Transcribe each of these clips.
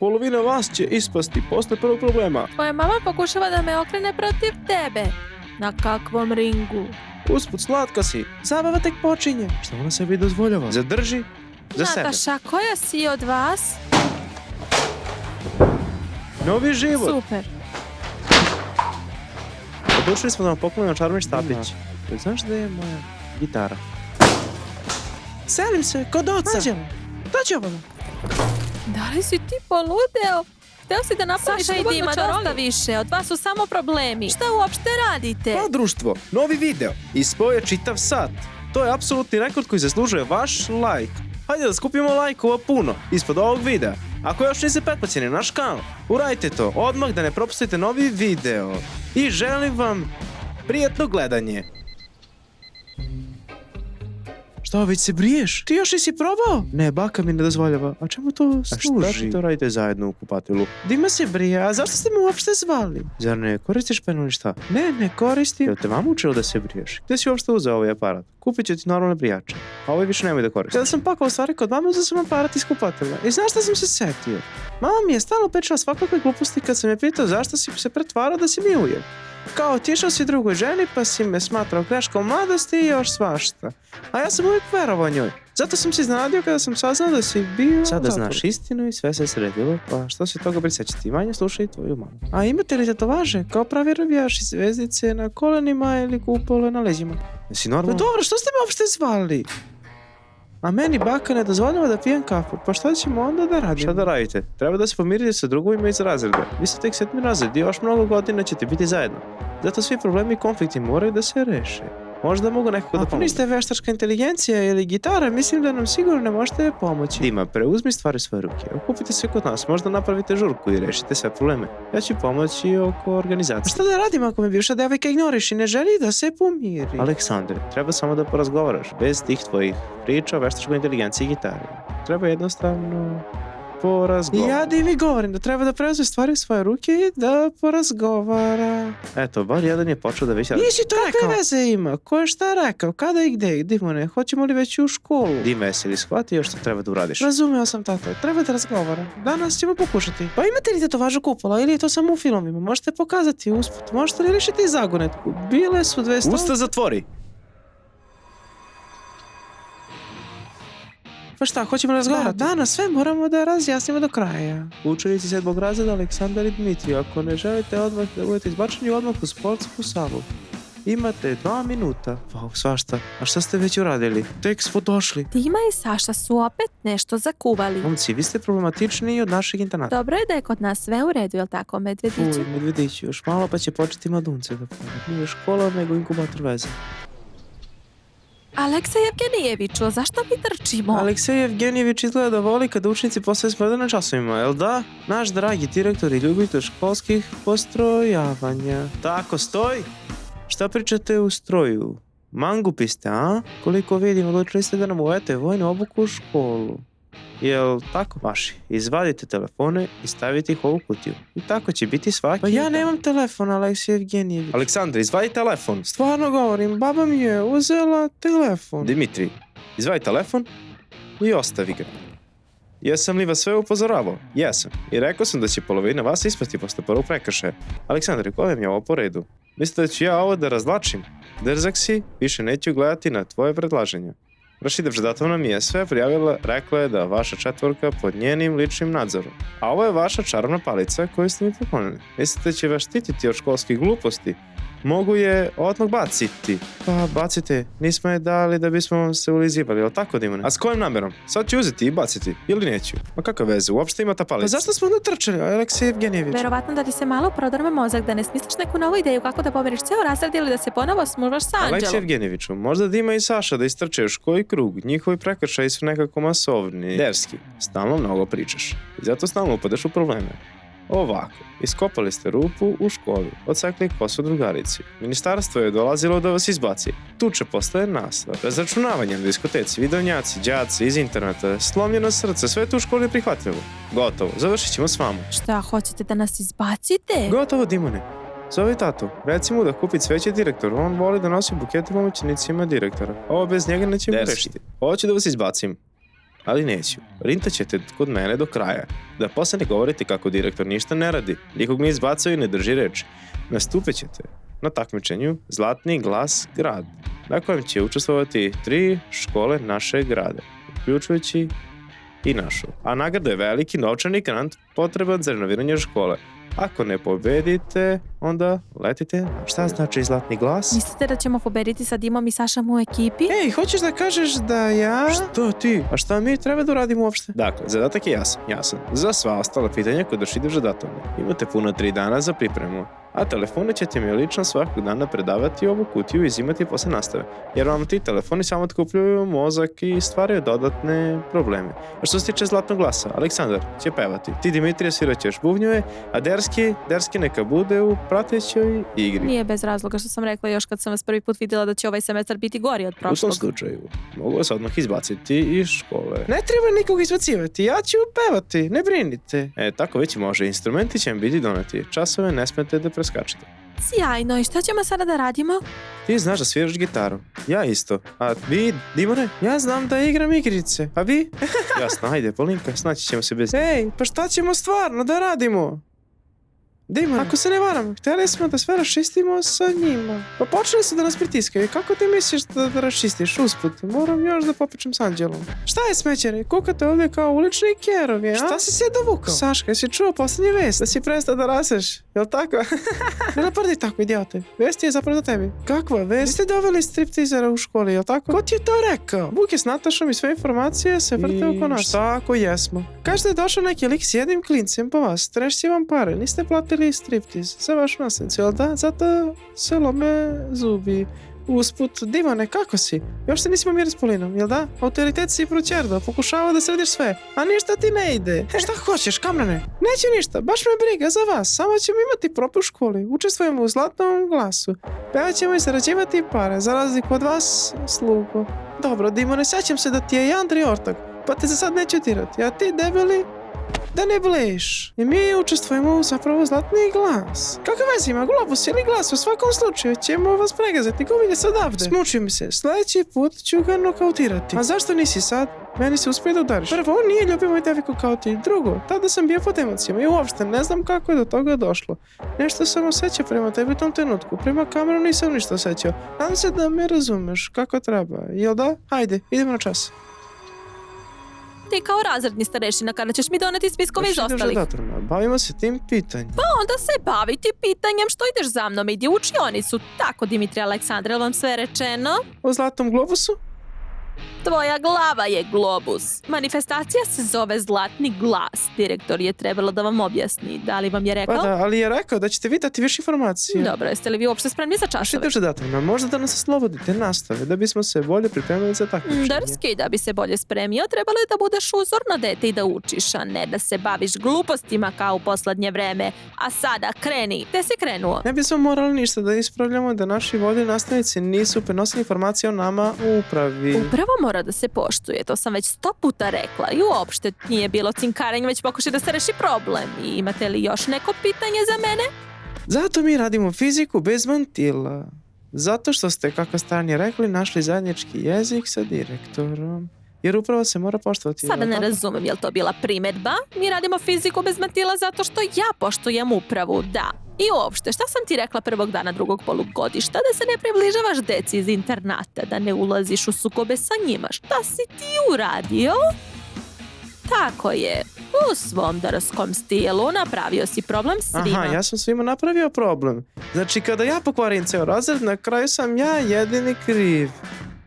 Polovina vas će ispasti posle prvog problema. Tvoja mama pokušava da me okrene protiv tebe. Na kakvom ringu? Usput, slatka si. Zabava tek počinje. Šta ona sebi dozvoljava? Zadrži za sebe. Nataša, koja si od vas? Novi život. Super. Odlučili smo da vam poklonimo čarobni štapić. Znaš gde je moja gitara? Selim se kod oca. Dođemo. Da li si ti poludeo? Hteo si da napraviš Dima, dosta više. Od vas su samo problemi. Šta uopšte radite? Pa društvo, novi video. Ispao je čitav sat. To je apsolutni rekord koji zaslužuje vaš like. Hajde da skupimo lajkova puno ispod ovog videa. Ako još niste pretplaćeni na naš kanal, uradite to odmah da ne propustite novi video. I želim vam prijatno gledanje. Šta, već se briješ? Ti još nisi probao? Ne, baka mi ne dozvoljava. A čemu to služi? A šta ti to radite zajedno u kupatilu? Dima se brije, a zašto ste me uopšte zvali? Zar ne koristiš penu ili šta? Ne koristim. Jel te mama učila da se briješ? Gde si uopšte uzeo ovaj aparat? Kupit ću ti normalne brijače. A ovaj više nemoj da koristim. Kada sam pakao stvari kod mame, uzeo sam aparat iz kupatila. I znaš šta sam se setio? Mama mi je stalno pričala svakakve gluposti kad sam je pitao zašto si se pretvarao da si mi ujek. Kao otišao si drugoj ženi pa si me smatrao greškom mladosti i još svašta. A ja sam uvijek verovao njoj. Zato sam se iznenadio kada sam saznao da si bio... Sada znaš istinu i sve se sredilo, pa što se toga prisjećati? Manje slušaj tvoju mamu. A imate li tetovaže? Kao pravi robijaši, zvezdice na kolenima ili kupole na leđima? Jesi normalno? Dobro, što ste me uopšte zvali? A meni baka ne dozvoljava da pijem kafu, pa šta ćemo onda da radimo? Šta da radite? Treba da se pomirite sa drugovima iz razreda. Vi ste tek 7. razred i još mnogo godina ćete biti zajedno. Zato svi problemi i konflikti moraju da se reše. Možda mogu nekako da pomoći. Ako niste veštačka inteligencija ili gitara, mislim da nam sigurno ne možete pomoći. Dima, preuzmi stvari u svoje ruke. Okupite se kod nas, možda napravite žurku i rešite sve probleme. Ja ću pomoći oko organizacije. A šta da radim ako me bivša devojka ignoriš i ne želi da se pomiri? Aleksandre, treba samo da porazgovaraš, bez tih tvojih priča o veštačkoj inteligenciji i gitari. Treba jednostavno porazgovara. Ja Dimi govorim da treba da preuzme stvari u svoje ruke i da porazgovara. Eto, bar jedan je počeo da već radi. Nisi to rekao? Kakve veze ima? Ko je šta rekao? Kada i gde? Dimone, hoćemo li već u školu? Dime, jesi li shvatio što treba da uradiš? Razumeo sam, tato. Treba da razgovaram. Danas ćemo pokušati. Pa imate li tetovažu kupola ili je to samo u filmovima? Možete pokazati usput. Možete li rešiti zagonetku? Bile su 200... Usta zatvori! Pa šta, hoćemo razgovarati? Danas sve moramo da razjasnimo do kraja. Učenici 7. razreda Aleksandar i Dmitrij, ako ne želite odmah da budete izbačeni odmah u sportsku salu. Imate 2 minuta. Wow, svašta. A šta ste već uradili? Tek smo došli. Dima i Saša su opet nešto zakuvali. Momci, vi ste problematičniji od našeg internata. Dobro je da je kod nas sve u redu, jel tako, Medvediću? Medvediću, još malo pa će početi mladunce da pojede. Nije škola, nego inkubator veze. Aleksej Evgenijeviću, zašto mi trčimo? Aleksej Evgenijević izgleda da voli kada učenici postaju smrde na časovima, jel da? Naš dragi direktor i ljubitelj školskih postrojavanja. Tako, stoj! Šta pričate u stroju? Mangupi ste, a? Koliko vidim, odlučili ste da nam uvedete vojnu obuku u školu. Jel tako? Vaši, izvadite telefone i stavite ih u ovu kutiju. I tako će biti svaki... Pa ja nemam telefon, Aleksej Evgenijević. Aleksandra, izvadi telefon. Stvarno govorim, baba mi je uzela telefon. Dimitrij, izvadi telefon i ostavi ga. Jesam li vas sve upozoravao? Jesam. I rekao sam da će polovina vas ispasti posle prvog prekršaja. Aleksandre, kojem je ovo po redu? Mislite da ću ja ovo da razvlačim? Drzak si, više neću gledati na tvoje predlaženje. Rašida Vždatovna mi je sve prijavila, rekla je da vaša četvorka pod njenim ličnim nadzorom. A ovo je vaša čarobna palica koju ste mi poklonili. Mislite da će vas štititi od školskih gluposti? Mogu je odmah baciti. Pa bacite, nismo je dali da bismo vam se ulizivali, ali tako Dimone? A s kojim namerom? Sad ću uzeti i baciti, ili neću? Ma kakva veze, uopšte ima ta palica? Pa zašto smo natrčali, Aleksej Evgenijević? Verovatno da ti se malo prodrme mozak, da ne smisliš neku novu ideju kako da pomeriš ceo razred ili da se ponovo smužvaš sa Anđelom. Aleksej Evgenijeviću, možda Dima i Saša da istrče još koji krug, njihovi prekršaji su nekako masovni, derski. Stalno mnogo pričaš i zato stalno upadaš u probleme. Ovako, iskopali ste rupu u školi, odsekli kosu drugarici. Ministarstvo je dolazilo da vas izbaci. Tuče postaje naslov. Razračunavanje na diskoteci, vidovnjaci, đaci iz interneta, slomljeno srce, sve to u školi je prihvatljivo. Gotovo, završit ćemo s vama. Šta, hoćete da nas izbacite? Gotovo, Dimone. Zovi tatu, reci mu da kupi cveće direktoru, on voli da nosi bukete pomoćnicima direktora. Ovo bez njega nećemo rešiti. Hoću da vas izbacim. Ali neću. Rintat ćete kod mene do kraja. Da posle ne govorite kako direktor ništa ne radi, nikog ne izbacaju i ne drži reč. Nastupit ćete na takmičenju Zlatni glas grad, na kojem će učestvovati 3 škole našeg grada, uključujući i našu. A nagrada je veliki novčani grant potreban za renoviranje škole. Ako ne pobedite, onda letite. Šta znači Zlatni glas? Mislite da ćemo pobediti sa Dimom i Sašom u ekipi? Ej, hoćeš da kažeš da ja... Što ti? A šta mi treba da uradimo uopšte? Dakle, zadatak je jasan. Za sva ostala pitanja kod došli do datome. Imate puno 3 dana za pripremu. A telefone ćete mi lično svakog dana predavati ovu kutiju i izimati posle nastave. Jer vam ti telefoni samo otkupljuju mozak i stvaraju dodatne probleme. A što se tiče Zlatnog glasa, Aleksandar će pevati. Ti, Dimitrije, svirat ćeš bubnjeve, a Derski neka bude u pratećoj igri. Nije bez razloga što sam rekla još kad sam vas prvi put vidjela da će ovaj semestar biti gori od prošlog. U tom slučaju, mogu vas odmah izbaciti iz škole. Ne treba nikog izbacivati, ja ću pevati, ne brinite. Tako već može, instrumenti će vam biti doneti. Časove ne smete da preskačete. Sjajno, i šta ćemo sada da radimo? Ti znaš da sviraš gitaru. Ja isto. A vi, Dimone? Ja znam da igram igrice. A vi? Jasno, ajde, Polinka, snaći ćemo se bez... Ej, pa šta ćemo stvarno da radimo? Dimone, ako se ne varam, htjeli smo da sve raščistimo sa njima. Pa počeli su da nas pritiskaju. Kako ti misliš da raščistiš usput? Moram još da popričam s Anđelom. Šta je, smećari? Kukate ovdje kao ulični kerovi, a? Šta si se dovukao? Saška, jesi čuo posljednji vest? Da si prestao da raseš, jel tako? Ne naprdi tako, idiote. Vest je zapravo za tebi. Kakva vest? Vi ste doveli striptizera u školi, jel tako? Ko ti je to rekao? Vuk je s Natašom i sve informacije se vrte oko nas. Šta ako jesmo? Kažete da je došao neki lik s jednim klincem po vas, trešće vam pare, niste platili striptiz za vašu naslednicu, jel da? Zato se lome zubi. Usput, Dimone, kako si? Još se nismo mirali s Polinom, jel da? Autoritet si proćerdo, pokušava da središ sve, a ništa ti ne ide. Šta hoćeš, Kamrane? Neće ništa, baš me briga za vas, samo ćemo imati propu u školi, učestvujemo u Zlatnom glasu, pevat ćemo i zarađivati pare, za razliku od vas, slugo. Dobro, Dimone, sećam se da ti je i Andri ortak, pa te za sad neću dirati, a ti, debeli, da ne bleš. I mi učestvujemo u zapravo Zlatni glas. Kakve veze ima globus ili glas? U svakom slučaju ćemo vas pregazati. Gubilje se odavde. Smučio mi se. Sljedeći put ću ga nokautirati. A zašto nisi sad? Meni se uspije da udariš. Prvo, on nije ljubio moj deviko kao ti. Drugo, tada sam bio pod emocijama i uopšte ne znam kako je do toga došlo. Nešto sam osjećao prema tebi u tom trenutku. Prema kameru nisam ništa osjećao. Nadam se da me razumeš kako treba. Jel da? Hajde, idemo na čas. Ti kao razredni starešina kada ćeš mi doneti spiskove iz ostalih. Bavimo se tim pitanjem. Pa onda se baviti pitanjem što ideš za mnom, idi u učionicu. Tako, Dimitri Aleksandra, vam sve rečeno? O Zlatnom globusu? Tvoja glava je globus. Manifestacija se zove Zlatni glas. Direktor je trebalo da vam objasni. Da li vam je rekao? Pa da, ali je rekao da ćete vi dati više informacije. Dobro, jeste li vi uopšte spremni za časove? Što datum, možda da nas oslobodite nastave, da bismo se bolje pripremili za takmičenje. Drski, da bi se bolje spremio, trebalo je da budeš uzorno dete i da učiš, a ne da se baviš glupostima kao u poslednje vreme. A sada kreni. Te si krenuo? Ne bismo morali ništa da ispravljamo da naši vodilji nastavnici nisu prenosili informacije o nama u upravi. Upravo mora da se poštuje, to sam već 100 puta rekla i uopšte nije bilo cinkarenja, već pokušaj da se reši problem. I imate li još neko pitanje za mene? Zato mi radimo fiziku bez mantila. Zato što ste, kako Stanje rekli, našli zajednički jezik sa direktorom. Jer upravo se mora poštovati. Sada ne razumem, je li to bila primjedba? Mi radimo fiziku bez mantila zato što ja poštujem upravu, da. I uopšte, šta sam ti rekla prvog dana drugog polugodišta? Da se ne približavaš deci iz internata, da ne ulaziš u sukobe sa njima. Šta si ti uradio? Tako je. U svom drskom stilu napravio si problem svima. Aha, ja sam svima napravio problem. Znači, kada ja pokvarim ceo razred, na kraju sam ja jedini kriv.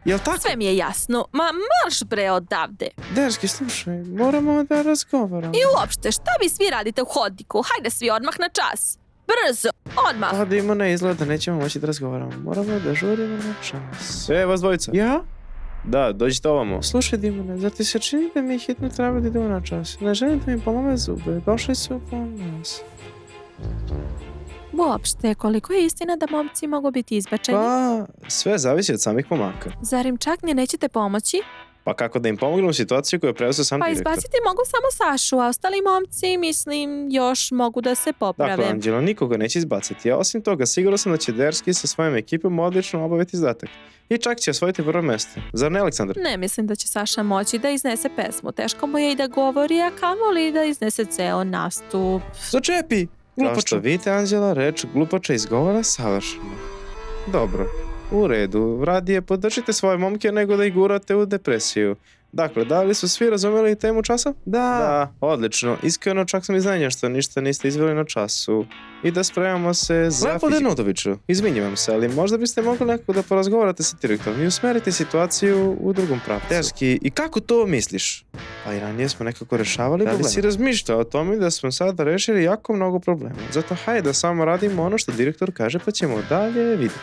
Jel tako? Sve mi je jasno. Ma marš bre odavde. Derski, slušaj, moramo da razgovaramo. I uopšte, šta vi svi radite u hodniku? Hajde svi odmah na čas. Brzo, odmah. Pa Dimone, izgleda da nećemo moći da razgovaramo. Moramo da žurimo na čas. Vas dvojica. Ja? Da, dođite ovamo. Slušaj, Dimone, zar ti se čini da mi hitno treba da idemo na čas? Ne želim da mi polome zube. Došli su po nas. Uopšte, koliko je istina da momci mogu biti izbačeni? Pa, sve zavisi od samih momaka. Zar im čak ni nećete pomoći? Pa kako da im pomognem u situaciju koju je preuzeo sam Pa direktor? izbaciti mogu samo Sašu, a ostali momci, mislim, još mogu da se poprave. Dakle, Anđelo, nikoga neće izbaciti, a osim toga, siguran sam da će Derski sa svojim ekipom odlično obaviti zadatak. I čak će osvojiti prvo mjesto. Zar ne, Aleksandar? Ne mislim da će Saša moći da iznese pesmu. Teško mu je i da govori, a kamoli da iznese ceo nastup. Začepi! Kao što vidite, Anđela, reč glupača izgovara savršeno. Dobro, u redu. Radije podržite svoje momke nego da ih gurate u depresiju. Dakle, da li su svi razumjeli temu časa? Da, odlično. Iskreno čak sam iznenjen što ništa niste izveli na času. I da spremamo se za Lepo Denutoviću. Izvinjavam se, ali možda biste mogli nekako da porazgovarate sa direktorom i usmerite situaciju u drugom pravcu. Derski, i kako to misliš? Pa i ranije smo nekako rešavali probleme. Da li si razmišljao o tome da smo sada rešili jako mnogo problema? Zato hajde da samo radimo ono što direktor kaže pa ćemo dalje vidjeti.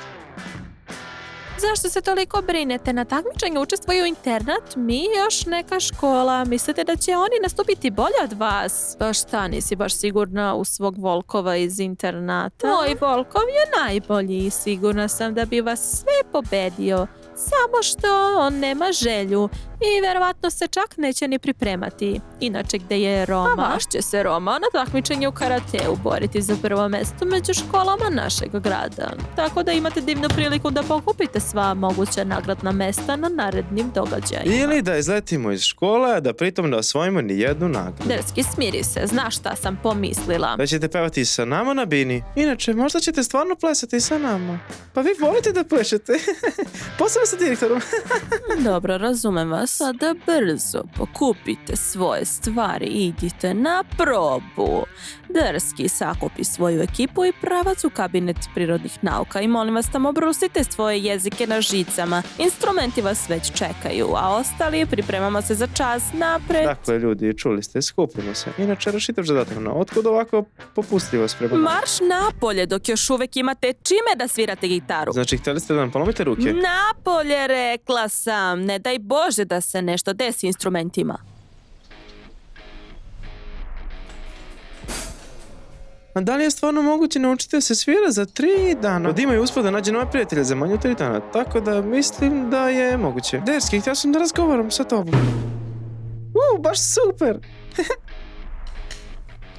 Zašto se toliko brinete? Na takmičenju učestvuju internat, mi i još neka škola. Mislite da će oni nastupiti bolje od vas? Pa šta, nisi baš sigurna u svog Volkova iz internata? Moj Volkov je najbolji i sigurna sam da bi vas sve pobedio. Samo što on nema želju i verovatno se čak neće ni pripremati. Inače, gde je Roma? A vaš će se Roma na takmičenju u karateu boriti za prvo mesto među školama našeg grada. Tako da imate divnu priliku da pokupite sva moguća nagradna mesta na narednim događajima. Ili da izletimo iz škole, a da pritom ne osvojimo ni jednu nagradu. Derski, smiri se, znaš šta sam pomislila. Da ćete pevati sa nama na bini. Inače, možda ćete stvarno plesati sa nama. Pa vi volite da plešete. Posebno sa direktorom. Dobro, razumem vas. Sada brzo pokupite svoje stvari i idite na probu. Derski sakupi svoju ekipu i pravac u kabinet prirodnih nauka i molim vas tamo brusite svoje jezike na žicama. Instrumenti vas već čekaju, a ostali pripremamo se za čas napred. Dakle, ljudi, čuli ste, skupimo se. Inače, rašite zadatak na otkud ovako popustljivo spremamo. Marš napolje dok još uvek imate čime da svirate gitaru. Znači, htjeli ste da nam polomite ruke? Napolje, rekla sam. Ne daj Bože da se nešto desi instrumentima. A da li je stvarno moguće naučiti da se svira za 3 dana? Od ima i uspio da nađe nove prijatelje za manje od 3 dana, tako da mislim da je moguće. Derski, htio sam da razgovaram sa tobom. Baš super!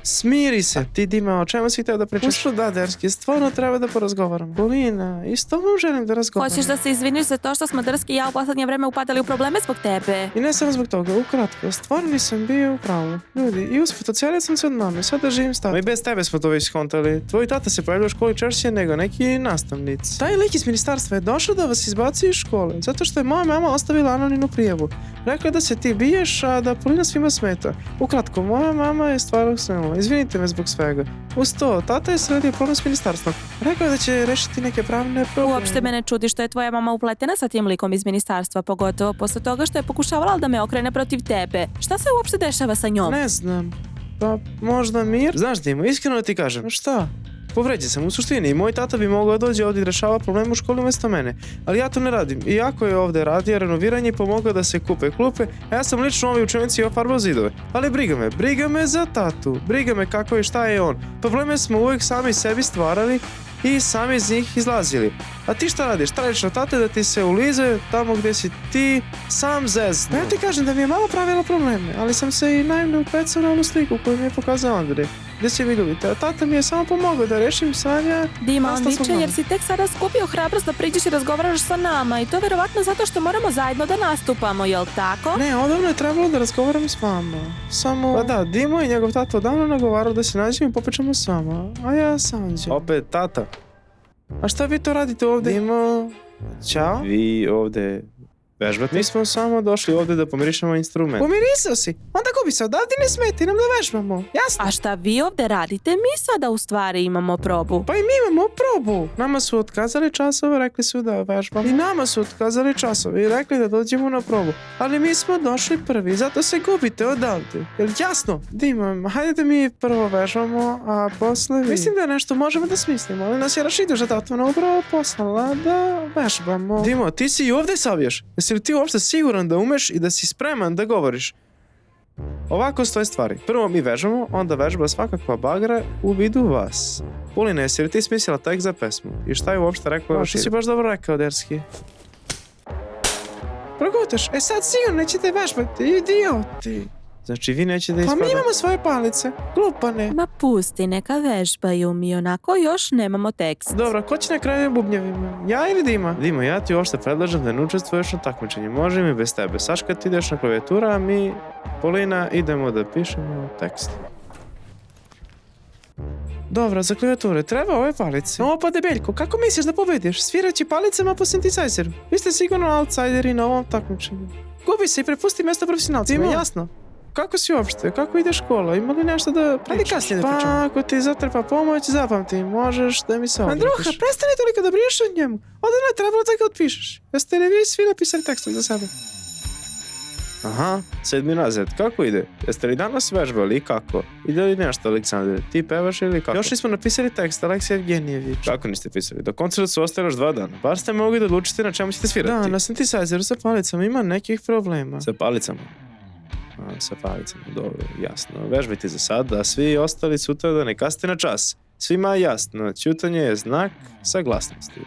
Smiri se. Ti, Dima, o čemu si htio da pričaš? Ušto da, Derski, stvarno treba da porazgovaram. Polina, i s tobom želim da razgovaram. Hoćeš da se izviniš za to što smo Derski i ja u posljednje vreme upadali u probleme zbog tebe? I ne samo zbog toga, ukratko, stvarno nisam bio u pravu. Ljudi, i usput, ocelio sam se od mame, sada živim s tatom. I bez tebe smo to već skontali. Tvoj tata se pojavljaju u školi češće nego neki nastavnici. Taj lik iz ministarstva je došao da vas izbaci iz škole, zato što je moja mama ostavila anonimnu prijavu. Rekla je da se ti biješ, a da Polina svima smeta. Ukratko, moja mama je stvarno snimala. Izvinite me zbog svega. Uz to, tata je sredio problem s ministarstvom. Rekao je da će rešiti neke pravne probleme. Uopšte me ne čudi što je tvoja mama upletena sa tim likom iz ministarstva, pogotovo posle toga što je pokušavala da me okrene protiv tebe. Šta se uopšte dešava sa njom? Ne znam. Pa možda mir? Znaš, Dimo, iskreno da ti kažem. Šta? Povređen sam u suštini i moj tata bi mogao dođe ovdje i rešava problem u školi umjesto mene. Ali ja to ne radim. Iako je ovdje radio renoviranje i pomogao da se kupe klupe, a ja sam lično ovi učenici ofarbao zidove. Ali briga me za tatu. Briga me kako i šta je on. Probleme smo uvijek sami sebi stvarali i sami iz njih izlazili. A ti šta radiš? Tražiš od tate da ti se ulize tamo gdje si ti sam zezno. Ja ti kažem da mi je mama pravila probleme, ali sam se i naivno upecao na onu sliku koju mi je pokazao Andrej. Gdje će vi ljubiti? A tata mi je samo pomogao da rešim sanja. Dima, on viče jer si tek sada skupio hrabrost da priđeš i razgovaraš sa nama i to verovatno zato što moramo zajedno da nastupamo, jel tako? Ne, odavno je trebalo da razgovaram s vama. Samo... Pa da, Dimo i njegov tata odavno nagovarao da se nađemo i popričamo s vama. A ja sam ću. Opet tata. A šta vi to radite ovdje? Dimo, ćao. Vi ovdje vežbate? Mi smo samo došli ovdje da pomirišemo instrument. Pomirisao si? Onda gubi se odavdje, ne smeti nam da vežbamo. Jasno? A šta vi ovdje radite? Mi sada u stvari imamo probu. Pa i mi imamo probu. Nama su otkazali časove, rekli su da vežbamo. I nama su otkazali časove i rekli da dođemo na probu. Ali mi smo došli prvi, zato se gubite odavdje. Jel jasno? Dima, hajde da mi prvo vežbamo, a posle vi. Mislim da nešto možemo da smislimo, ali nas je Rašiduša tatvana upravo poslala da vežbamo. Dimo, ti si i ovdje savješ. Jesi li ti uopšte siguran da umeš i da si spreman da govoriš? Ovako stoje stvari. Prvo mi vežbamo, onda vežba svakakva bagra u vidu vas. Polina, jesi li ti smislila tekst za pesmu? I šta je uopšte rekao? Ti si baš dobro rekao, Derski. Prvo lutaš? Sad sigurno nećete vežbati, idioti. Znači, vi nećete Pa ispraviti. mi imamo svoje palice, glupane. Ma pusti, neka vežbaju, mi onako još nemamo tekst. Dobro, ko će na kraju bubnjevima? Ja ili Dima? Dima, ja ti uopšte predlažem da ne učestvuješ na takmičenju. Može mi bez tebe. Saška, ti ideš na klavijatura, a mi, Polina, idemo da pišemo tekst. Dobro, za klavijature treba ove palice. No, pa debeljko, kako misliš da pobediš? Sviraći palicama po synthesizeru. Vi ste sigurno outsideri na ovom takmičenju. Gubi se i prepusti mjesto profesionalcima, jasno? Kako si uopšte? Kako ide škola? Ima li nešto da pričaš? Ajde kasnije da pričamo. Pa, ako ti zatrpa pomoć, zapamti. Možeš da mi se obratiš. Andruha, prestani toliko da briješ o njemu. Onda ne trebalo da ga otpišeš. Jeste li vi svi napisali tekstove za sebe? Aha, 7. razred. Kako ide? Jeste li danas vežbali i kako? Ide li nešto, Aleksandre? Ti pevaš ili kako? Još nismo napisali tekst, Aleksej Evgenijević. Kako niste pisali? Do koncerta su ostali još 2 dana. Bar ste mogli da odlučite na čemu ćete svirati. Da, na synthesizeru sa palicama ima nekih problema. Sa palicama? Sa palicama, dobro, jasno. Vežbajte za sad, a svi ostali sutra da ne kasnite na čas. Svima je jasno, ćutanje je znak saglasnosti.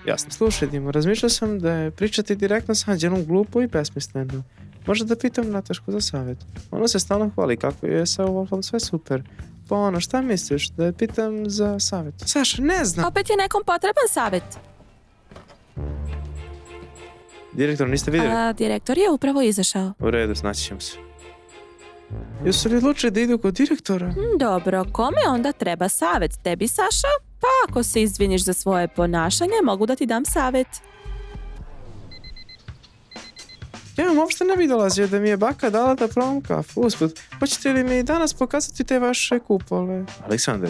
Jasno. Slušaj, Dimo, razmišljao sam da je pričati direktno sa Anđelom glupo i besmisleno. Možda da pitam Natašku za savjet. Ona se stalno hvali kako je sa ovom sve super. Pa ono, šta misliš? Da je pitam za savjet? Saša, ne znam. Opet je nekom potreban savjet. Direktor, niste vidjeli? Direktor je upravo izašao. U redu, snaći ćemo se. Jesu li odlučili da idu kod direktora? Dobro, kome onda treba savjet? Tebi, Saša? Pa ako se izviniš za svoje ponašanje, mogu da ti dam savjet. Ja vam uopšte ne bi dolazio da mi je baka dala da probam kafu. Usput, hoćete li mi danas pokazati te vaše kupole? Aleksandre,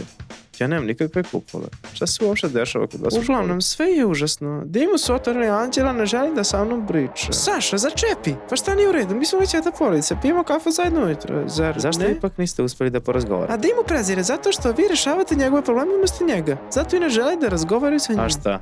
ja nemam nikakve kupole. Šta se uopšte dešava kod vas? Uglavnom, sve je užasno. Dimu su otvorili Anđela, ne želi da sa mnom priča. Saša, začepi! Pa šta nije u redu? Mi smo već eta police, pijemo kafu zajedno ujutro. Zašto ipak niste uspeli da porazgovarate? A Dimu prezire, zato što vi rešavate njegove probleme umjesto njega. Zato i ne želi da razgovaraju sa njim. A šta?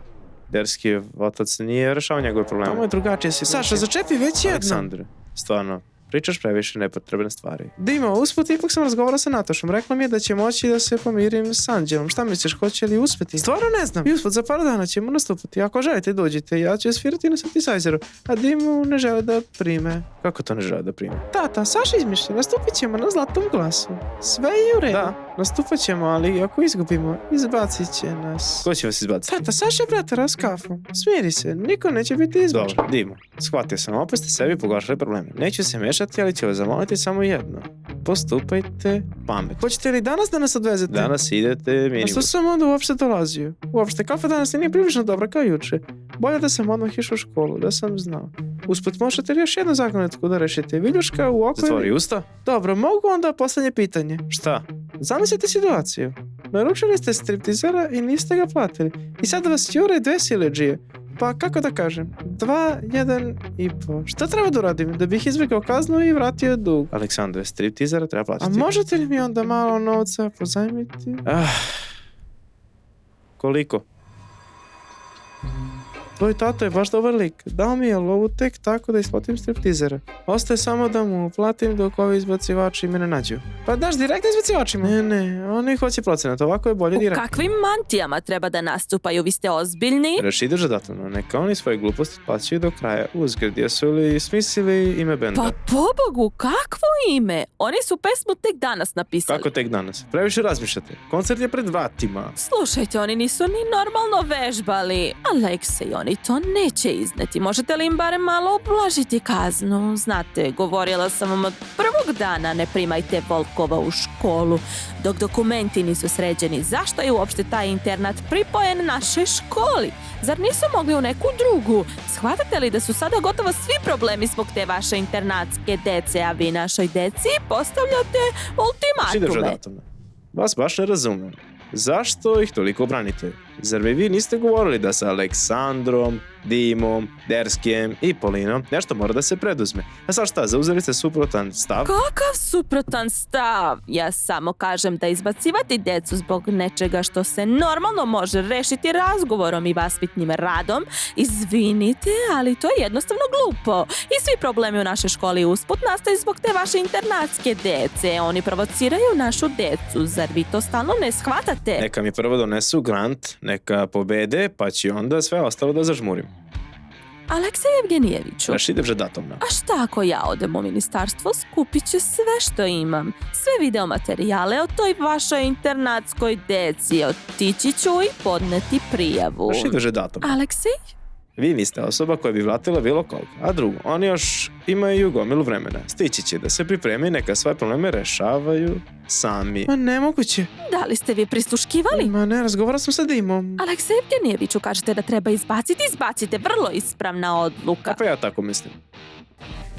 Derski otac nije rešao njegove probleme. Tamo je drugačije situacija. Saša, začepi već jedno. Aleksandre, stvarno, pričaš previše nepotrebne stvari. Dima, usput ipak sam razgovarao sa Natašom. Rekla mi je da će moći da se pomirim s Anđelom. Šta misliš, hoće li uspeti? Stvarno ne znam. I usput, za par dana ćemo nastupati. Ako želite, dođite. Ja ću svirati na synthesizeru. A Dimu ne žele da prime. Kako to ne žele da prime? Tata, Saša izmišlja. Nastupit ćemo na Zlatom glasu. Sve je u redu. Da, nastupat ćemo, ali ako izgubimo, izbacit će nas. Ko će vas izbaciti? Tata, Saša je preterao s kafom. Smiri se, niko neće biti izbačen. Dobro, Dimo, shvatio sam, opet ste sebi pogoršali probleme. Neću se mešati, ali ću vas zamoliti samo jedno. Postupajte pametno. Hoćete li danas da nas odvezete? Danas idete minimum. A što sam onda uopšte dolazio? Uopšte, kafa danas nije prilično dobra kao juče. Bolje da sam odmah išao u školu, da sam znao. Usput, možete li još jednu zakonetku da rešite? Viljuška u oko... Zatvori usta? Dobro, mogu onda posljednje pitanje. Šta? Zamislite situaciju. Naručili ste striptizera i niste ga platili. I sad vas jure 2 siledžije. Pa kako da kažem? 2, 1 i po. Šta treba da uradim? Da bih izbjegao kaznu i vratio dug. Aleksandre, striptizera treba platiti. A možete li mi onda malo novca pozajmiti? Koliko? Tvoj tata je baš dobar lik. Dao mi je lovu tek tako da isplatim striptizera. Ostaje samo da mu platim dok ovi izbacivači me ne nađu. Pa daš direktno izbacivačima? Ne, oni hoće procenat, ovako je bolje direktno. U kakvim mantijama treba da nastupaju? Vi ste ozbiljni? Reši držadatovno, neka oni svoje gluposti plaćaju do kraja. Uzgred, jesu li smislili ime benda? Pa pobogu, kakvo ime? Oni su pesmu tek danas napisali. Kako tek danas? Previše razmišljate. Koncert je pred vratima. Slušajte, oni nisu ni normalno vežbali. Aleksej, oni to neće izneti. Možete li im barem malo oblažiti kaznu? Znate, govorila sam vam od prvog dana, ne primajte volkova u školu. Dok dokumenti nisu sređeni, zašto je uopšte taj internat pripojen našoj školi? Zar nisu mogli u neku drugu? Shvatate li da su sada gotovo svi problemi zbog te vaše internatske dece, a vi našoj deci postavljate ultimatume? Vas baš ne razumem. Zašto ih toliko branite? Zar bi vi niste govorili da sa Aleksandrom, Dimom, Derskijem i Polinom nešto mora da se preduzme? A sad šta, zauzeli ste suprotan stav? Kakav suprotan stav? Ja samo kažem da izbacivati decu zbog nečega što se normalno može rešiti razgovorom i vaspitnim radom. Izvinite, ali to je jednostavno glupo. I svi problemi u našoj školi usput nastaju zbog te vaše internatske dece. Oni provociraju našu decu. Zar vi to stalno ne shvatate? Neka mi prvo donesu grant, neka pobede, pa će onda sve ostalo da zažmurim. Aleksej Evgenijeviću, Rašide вже datumna. a šta ako ja odem u ministarstvo, skupit će sve što imam. Sve videomaterijale o toj vašoj internatskoj deci. Otići ću i podneti prijavu. Rašide вже datumna. Aleksej? Vi niste osoba koja bi vratila bilo koga. A drugo, oni još imaju gomilu vremena. Stići će da se pripremi i neka svoje probleme rešavaju sami. Ma nemoguće. Da li ste vi prisluškivali? Ma ne, razgovarao sam sa Dimom. Aleksej Evgenijeviću, kažete da treba izbacite, vrlo ispravna odluka. Pa ja tako mislim.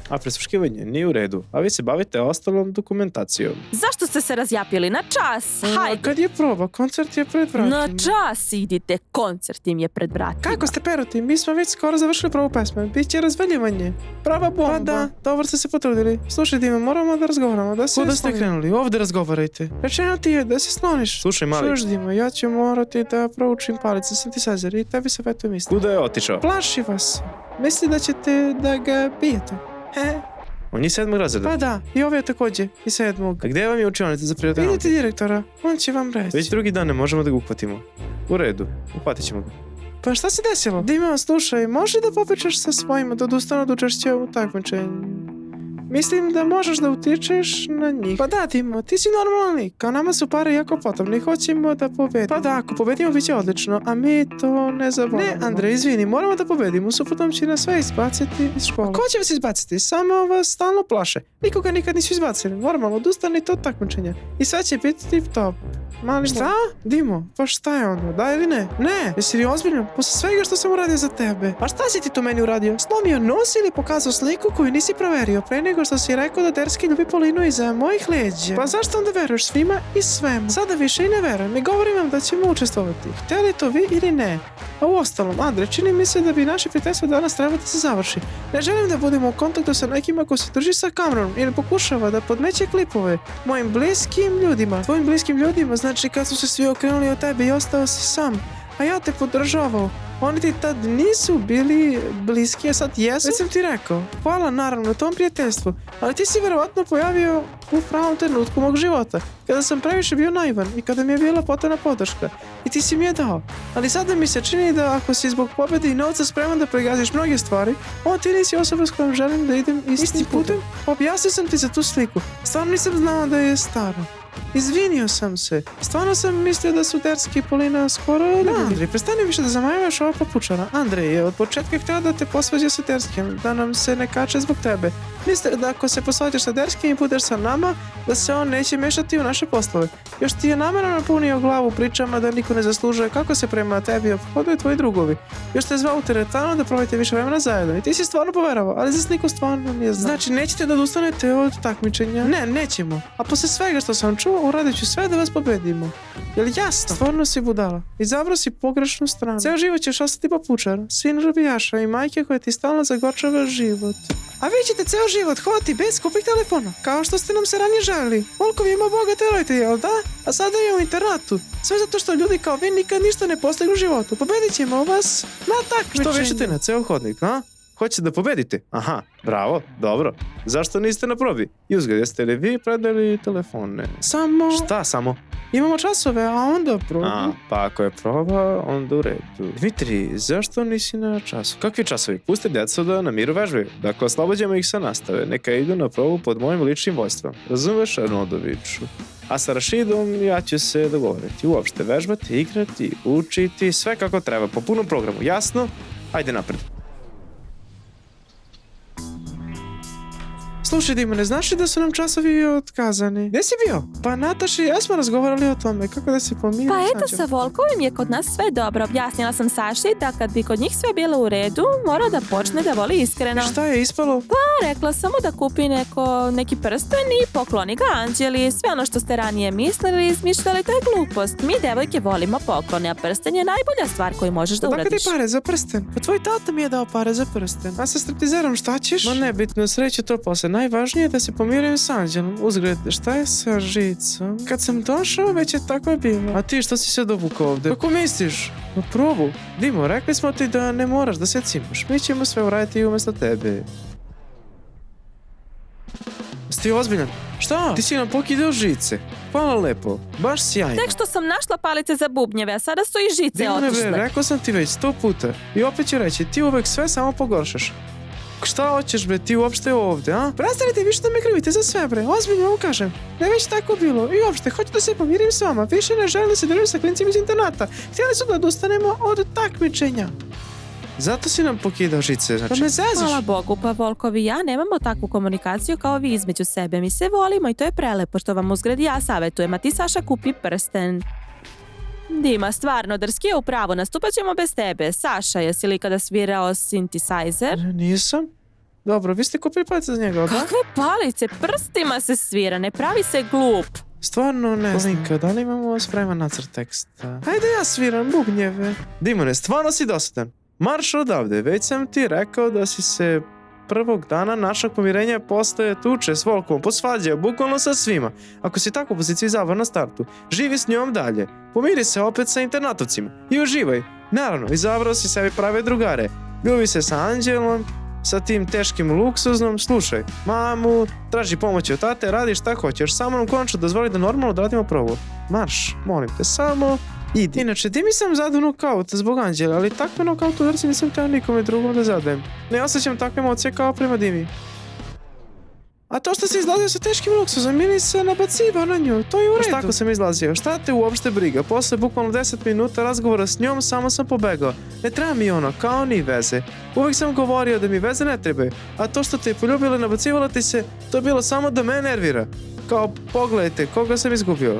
A prisluškivanje nije u redu, a vi se bavite ostalom dokumentacijom. Zašto ste se razjapili? Na čas, hajde. Kad je proba? Koncert je pred vratima. Na čas idite, koncert im je pred vratima. Kako ste peruti? Mi smo već skoro završili prvu pesmu. Biće razvaljivanje. Prava bomba. Pa da, dobro ste se potrudili. Slušaj, Dima, moramo da razgovaramo. Kuda ste krenuli? Ovde razgovarajte. Rečeno ti je da se sloniš. Slušaj, mali. Čuš, Dima, ja ću morati da proučim palice sintesajzer i tebi savjetujem isto. Kuda je otišao? Plaši vas. Misli da ćete da ga bijete. On je 7. razreda. Pa da, i ovaj je takođe, i 7. A gde vam je učionica za prirodne nauke? Vidite direktora, on će vam reći. Već drugi dan ne možemo da ga uhvatimo. U redu, uhvatit ćemo ga. Pa šta se desilo? Dima, slušaj, može da popričaš sa svojima da odustanu od učešća u takmičenju? Mislim da možeš da utičeš na njih. Pa da, Dimo, ti si normalni. Kao nama su pare jako potrebni. Hoćemo da pobedimo. Pa da, ako pobedimo bit će odlično, a mi to ne zaboravimo. Ne, Andrej, izvini, moramo da pobedimo. Suprotno će nas sve izbaciti iz škole. Ko će vas izbaciti? Samo vas stalno plaše. Nikoga nikad nisu izbacili. Normalno, odustanite od takmičenja. I sve će biti tip top. Mali šta? Dimo, pa šta je ono? Da ili ne? Ne, jesi li ozbiljno? Posle svega što sam uradio za tebe. Pa šta si ti to meni uradio? Slomio nos ili pokazao sliku koju nisi proverio pre nego što si rekao da Derski ljubi Polinu iza mojih leđa? Pa zašto onda veruješ svima i svemu? Sada više i ne verujem. Ne govorim vam da ćemo učestvovati. Hteli to vi ili ne? A uostalom, Andre, čini mi se da bi naše prijateljstvo danas trebalo da se završi. Ne želim da budemo u kontaktu sa nekima ko se drži sa kamerom ili pokušava da podmeće klipove mojim bliskim ljudima. Tvojim bliskim ljudima, znači kad su se svi okrenuli od tebe i ostao si sam, a ja te podržavao. Oni ti tad nisu bili bliski, a sad jesu? Već sam ti rekao. Hvala naravno na tom prijateljstvu, ali ti si verovatno pojavio u pravom trenutku mog života, kada sam previše bio naivan i kada mi je bila potrebna podrška. I ti si mi je dao. Ali sada mi se čini da ako si zbog pobjede i novca spreman da pregaziš mnoge stvari, onda ti nisi osoba s kojom želim da idem istim putem. Objasnio sam ti za tu sliku. Stvarno nisam znao da je stara. Izvinio sam se. Stvarno sam mislio da su Derski i Polina skoro ljubili. Andrej, prestani više da zamajavaš ovog papučara. Andrej je od početka htio da te posvađa sa Derskim, da nam se ne kače zbog tebe. Misle da ako se posvađaš sa Derskim i budeš sa nama, da se on neće mešati u naše poslove. Još ti je namerno napunio glavu pričama da niko ne zaslužuje kako se prema tebi ophoduju tvoji drugovi. Još te zvao u teretanu da provajte više vremena zajedno i ti si stvarno poverovao, ali za niko stvarno nije znao. Znači, nećete da odustanete od takmičenja? Ne, nećemo. A posle svega što sam čuo, uradit ću sve da vas pobedimo. Jel jasno? Stvarno si budala. Izabrao si pogrešnu stranu. Ceo život ćeš ostati papučar, sin robijaša i majke koja ti stalno zagorčava život. A vi ćete ceo život hodati bez skupih telefona, kao što ste nam se ranije želili. Volkov ima bogate roditelje, jel da? A sada je u internatu. Sve zato što ljudi kao vi nikad ništa ne postignu u životu. Pobedit ćemo vas na takmičenju. Što višete na ceo hodnik, a? Hoćete da pobedite? Aha, bravo, dobro. Zašto niste na probi? I uzgled, jeste li vi predali telefone? Samo... Šta samo? Imamo časove, a onda probu. A, pa ako je proba, onda u redu. Dmitri, zašto nisi na času? Kakvi časovi? Pusti djecu da na miru vežbaju. Dakle, oslobođamo ih sa nastave. Neka idu na probu pod mojim ličnim vojstvom. Razumeš, Arnoldoviću? A sa Rašidom ja ću se dogovoriti. Uopšte vežbati, igrati, učiti, sve kako treba, po punom programu. Jasno? Ajde napred. Slušaj, Dima, ne znaš li da su nam časovi otkazani? Gde si bio? Pa Nataša i ja smo razgovarali o tome, kako da se pomirim. Pa eto, sa Volkovim je kod nas sve dobro. Objasnila sam Saši da kad bi kod njih sve bilo u redu, mora da počne da voli iskreno. Šta je ispalo? Pa rekla sam mu da kupi neki prsten i pokloni ga Anđeli. Sve ono što ste ranije mislili i izmišljali, to je glupost. Mi devojke volimo poklone, a prsten je najbolja stvar koju možeš da uradiš. Dakle ti pare za prsten? Pa tvoj tata mi je dao pare za prsten. A sa striptizerom šta ćeš? Ma nebitno, sreće to posle. Najvažnije je da se pomirujem s Anđelom. Uzgled, šta je sa žicom? Kad sam došao, već je tako je bilo. A ti što si se dovukao ovde? Kako misliš? Na probu? Dimo, rekli smo ti da ne moraš da se cimaš. Mi ćemo sve uraditi umjesto tebe. Jesi ti ozbiljan? Šta? Ti si nam pokidao žice. hvala lepo. Baš sjajno. Tek što sam našla palice za bubnjeve, a sada su i žice Dimone, otišle. rekao sam ti već 100 puta. I opet ću reći, ti uvek sve samo pogoršaš. Šta hoćeš, bre, ti uopšte ovde, a? Prestanite više da me krivite za sve, bre, ozbiljno vam kažem. Ne već tako bilo. I uopšte, hoću da se pomirim s vama. Više ne želim da se delim sa klincima iz internata. Htjeli su da odustanemo od takmičenja. Zato si nam pokidao žice, znači. Pa me zezaš. Hvala Bogu, pa Volkovi i ja nemamo takvu komunikaciju kao vi između sebe. Mi se volimo i to je prelepo što vam uzgled ja savjetujem, a ti, Saša, kupi prsten. Dima, stvarno, Drski je u pravu, nastupat ćemo bez tebe. Saša, jesi li ikada svirao synthesizer? Nisam. Dobro, vi ste kupili palice za njega, da? Kakve palice? Prstima se svira, ne pravi se glup. Stvarno ne znam. Polinka, da li imamo spreman nacrt teksta? Hajde ja sviram bubnjeve. Dimone, stvarno si dosadan. Marš odavde, već sam ti rekao da si se prvog dana našeg pomirenja postaje tuče s Volkom, posvađao, bukvalno sa svima. Ako si tako u poziciji izabar na startu, živi s njom dalje. Pomiri se opet sa internatovcima i uživaj. Naravno, izabrao si sebi prave drugare. Ljubi se sa Anđelom, sa tim teškim luksuznom. Slušaj, mamu, traži pomoć od tate, radi šta hoćeš, samo nam konačno dozvoli da normalno odradimo probu. Marš, molim te, samo idi. Inače, ti mi sam zadao nokaut zbog Anđela, ali takve nokaut udarci nisam teo nikome drugom da zadajem. Ne osjećam takve emocije kao prema Dimi. A to što si izlazio sa teškim luksuzom ili se nabacivao na nju, to je u redu. Tako sam izlazio, šta te uopšte briga? Posle bukvalno 10 minuta razgovora s njom samo sam pobegao. Ne treba mi ono, kao ni veze. Uvijek sam govorio da mi veze ne trebaju, a to što te je poljubila i nabacivala ti se, to je bilo samo da me nervira. Kao, pogledajte, koga sam izgubio.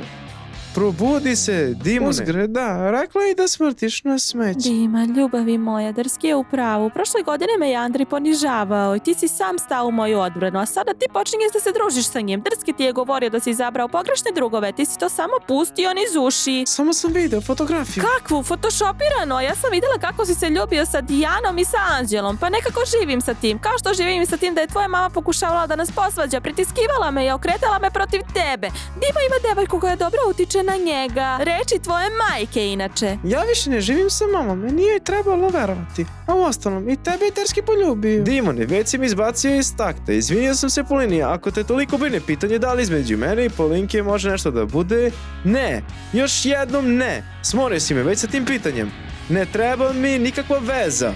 Probudi se, Dimone. Uzgred, da, rekla je i da smrtiš na smeće. Dima, ljubavi moja, Drski je u pravu. Prošle godine me je Andri ponižavao i ti si sam stao u moju odbranu, a sada ti počinješ da se družiš sa njim. Drski ti je govorio da si izabrao pogrešne drugove, ti si to samo pustio niz uši. Samo sam video fotografiju. Kakvu? Photoshopirano? Ja sam vidjela kako si se ljubio sa Dijanom i sa Anđelom, pa nekako živim sa tim. Kao što živim sa tim da je tvoja mama pokušavala da nas posvađa, pritiskivala me i okretala me protiv tebe. Dima ima devojku koja dobro utiče na njega. Reči tvoje majke inače. Ja više ne živim sa mamom, meni je trebalo verovati. A u ostalom, i tebe je Drski poljubio. Dimone, već si mi izbacio iz takta. Izvinio sam se Polini, ako te toliko brine pitanje da li između mene i Polinke može nešto da bude, ne. Još jednom ne. Smorio si me već sa tim pitanjem. Ne treba mi nikakva veza.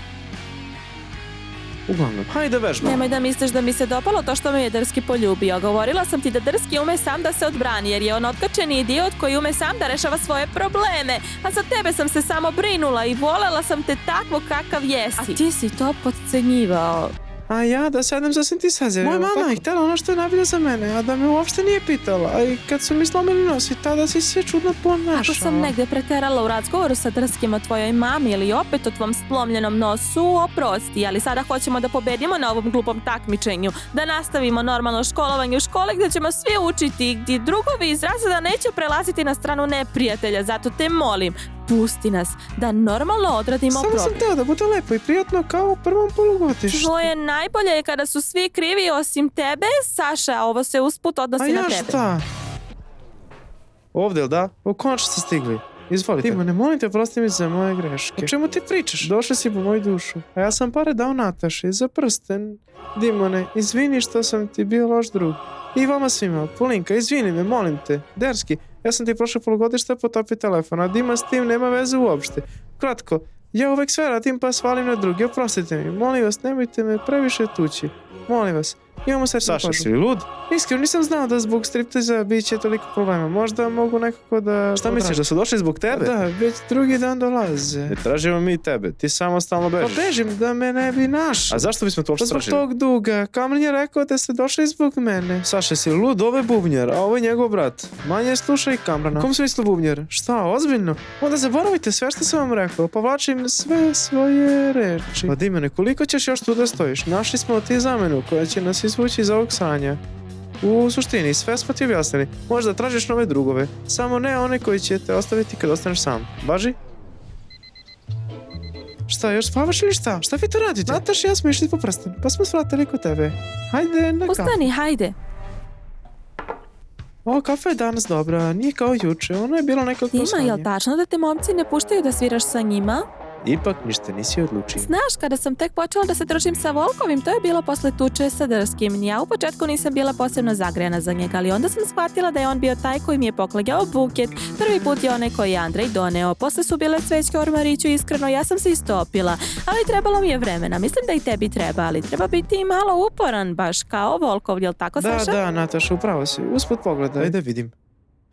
Uglavnom, hajde vežbamo. Nemoj da misliš da mi se dopalo to što me je Drski poljubio. Govorila sam ti da Drski ume sam da se odbrani, jer je on otkačeni idiot koji ume sam da rešava svoje probleme. A za tebe sam se samo brinula i volela sam te takvo kakav jesi. A ti si to podcenjivao. A ja da sedem za synthesizer. Moja mama je htjela ono što je najbolje za mene, a da me uopšte nije pitala. A i kad su mi slomili nos i tada si se čudno ponašala. Ako sam negdje preterala u razgovoru sa Drskim o tvojoj mami ili opet o tvom slomljenom nosu, oprosti, ali sada hoćemo da pobedimo na ovom glupom takmičenju, da nastavimo normalno školovanje u škole gdje ćemo svi učiti, gdje drugovi iz razreda neće prelaziti na stranu neprijatelja, zato te molim, pusti nas da normalno odradimo program. Samo sam teo da bude lepo i prijatno kao u prvom polugodištu. Tvoje najbolje je kada su svi krivi osim tebe, Saša, ovo se usput odnosi na tebe. A ja šta? Ovdje, da? U konačno ste stigli. Izvolite. Dima, ne molim te, oprosti mi za moje greške. O čemu ti pričaš? Došli si po moju dušu. A ja sam pare dao Nataši za prsten. Dimone, izvini što sam ti bio loš drug. I vama svima. Polinka, izvini me, molim te. Derski, ja sam ti prošle polugodište potopio telefon, a Dima s tim nema veze uopšte. Kratko, ja uvek sve radim pa svalim na druge. Oprostite mi. Molim vas, nemojte me previše tući. Molim vas. Imamo srce Saša, si li lud? Iskreno, nisam znao da zbog striptiza bit će toliko problema. Možda mogu nekako da... Šta misliš, da su došli zbog tebe? Da, već drugi dan dolaze. Ne tražimo mi tebe, ti samo stalno bežiš. Pa bežim da me ne bi našli. A zašto bismo to uopšte Zbog tražili? tog duga. Kamlin je rekao da ste došli zbog mene. Saša, si li lud? Ovo je bubnjar, a ovo je njegov brat. Manje slušaj Kamrana. U kom smislu bubnjar? Šta, ozbiljno? Onda zaboravite sve što sam vam rekao. Povlačim sve svoje reči. Pa Dimane, koliko ćeš još tu da stojiš? Našli smo ti zamenu koja će nas izvući iz ovog sranja. U suštini, sve smo ti objasnili. Možda tražiš nove drugove. Samo ne one koji će te ostaviti kad ostaneš sam. Važi? Šta, još spavaš ili šta? Šta vi to radite? Nataš i ja smo išli po prsten, pa smo svratili kod tebe. Hajde na kafu. Ustani, hajde. O, kafa je danas dobra, nije kao juče, ono je bilo nekako Dima, sanje. jel tačno da te momci ne puštaju da sviraš sa njima? Ipak ništa nisi odlučio. Znaš, kada sam tek počela da se družim sa Volkovim, to je bilo posle tuče sa Drskim. Ja u početku nisam bila posebno zagrejana za njega, ali onda sam shvatila da je on bio taj koji mi je poklanjao buket. Prvi put je onaj koji je Andrej doneo, posle su bile svećke u ormariću, iskreno, ja sam se istopila. Ali trebalo mi je vremena, mislim da i tebi treba, ali treba biti i malo uporan, baš kao Volkov, jel tako, Saša? Da, Nataša, upravo si. Usput pogledaj. Ajde vidim.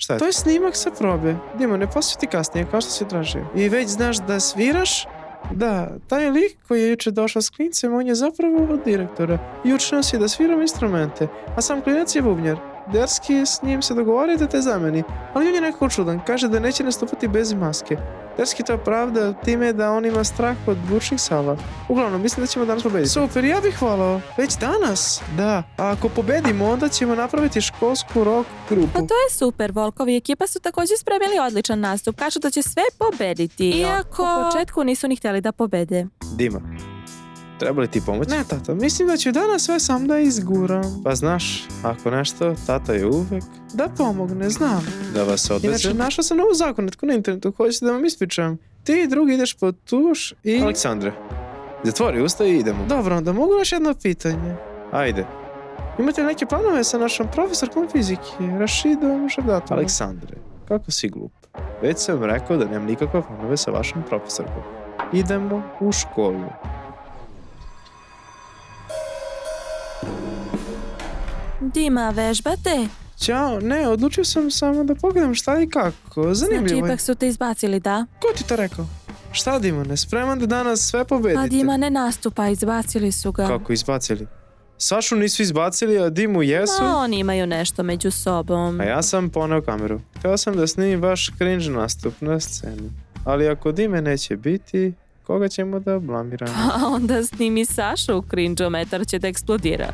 Šta je? To je snimak sa probe. Dimo, ne posveti kasnije, kao što si tražio. I već znaš da sviraš? Da, taj lik koji je juče došao s klincem, on je zapravo od direktora. I uči nas je da sviramo instrumente, a sam klinac je bubnjar. Derski s njim se dogovorio da te zameni, ali on je nekako čudan, kaže da neće nastupati bez maske. Derski to pravda time da on ima strah od bučnih sala. Uglavnom, mislim da ćemo danas pobediti. Super, ja bih volao. Već danas? Da. A ako pobedimo, onda ćemo napraviti školsku rock grupu. Pa to je super, Volkovi i ekipa su također spremili odličan nastup, kažu da će sve pobediti. Iako u početku nisu ni htjeli da pobede. Dima, treba li ti pomoć? Ne, tata, mislim da ću danas sve sam da izguram. Pa znaš, ako nešto, tata je uvek da pomogne, znam. Da vas odvezem. Inače, našla sam novu zakonetku na internetu, hoćete da vam ispričam. Ti i drugi ideš po tuš i... Aleksandre, zatvori usta i idemo. Dobro, onda mogu još jedno pitanje. Ajde. Imate li neke planove sa našom profesorkom fizike, Rašidom Šabdatom? Aleksandre, kako si glup. Već sam rekao da nemam nikakve planove sa vašom profesorkom. Idemo u školu. Dima, vežbate? Ćao, ne, odlučio sam samo da pogledam šta i kako. Zanimljivo Znači, je. ipak su te izbacili, da? Ko ti to rekao? Šta, Dimone, spreman da danas sve pobedite? Pa Dima ne nastupa, izbacili su ga. Kako izbacili? Sašu nisu izbacili, a Dimu jesu. Ma, oni imaju nešto među sobom. A ja sam poneo kameru. Htio sam da snimim vaš cringe nastup na sceni. Ali ako Dime neće biti, koga ćemo da blamiramo? A onda snimi Sašu, cringeometar će da eksplodira.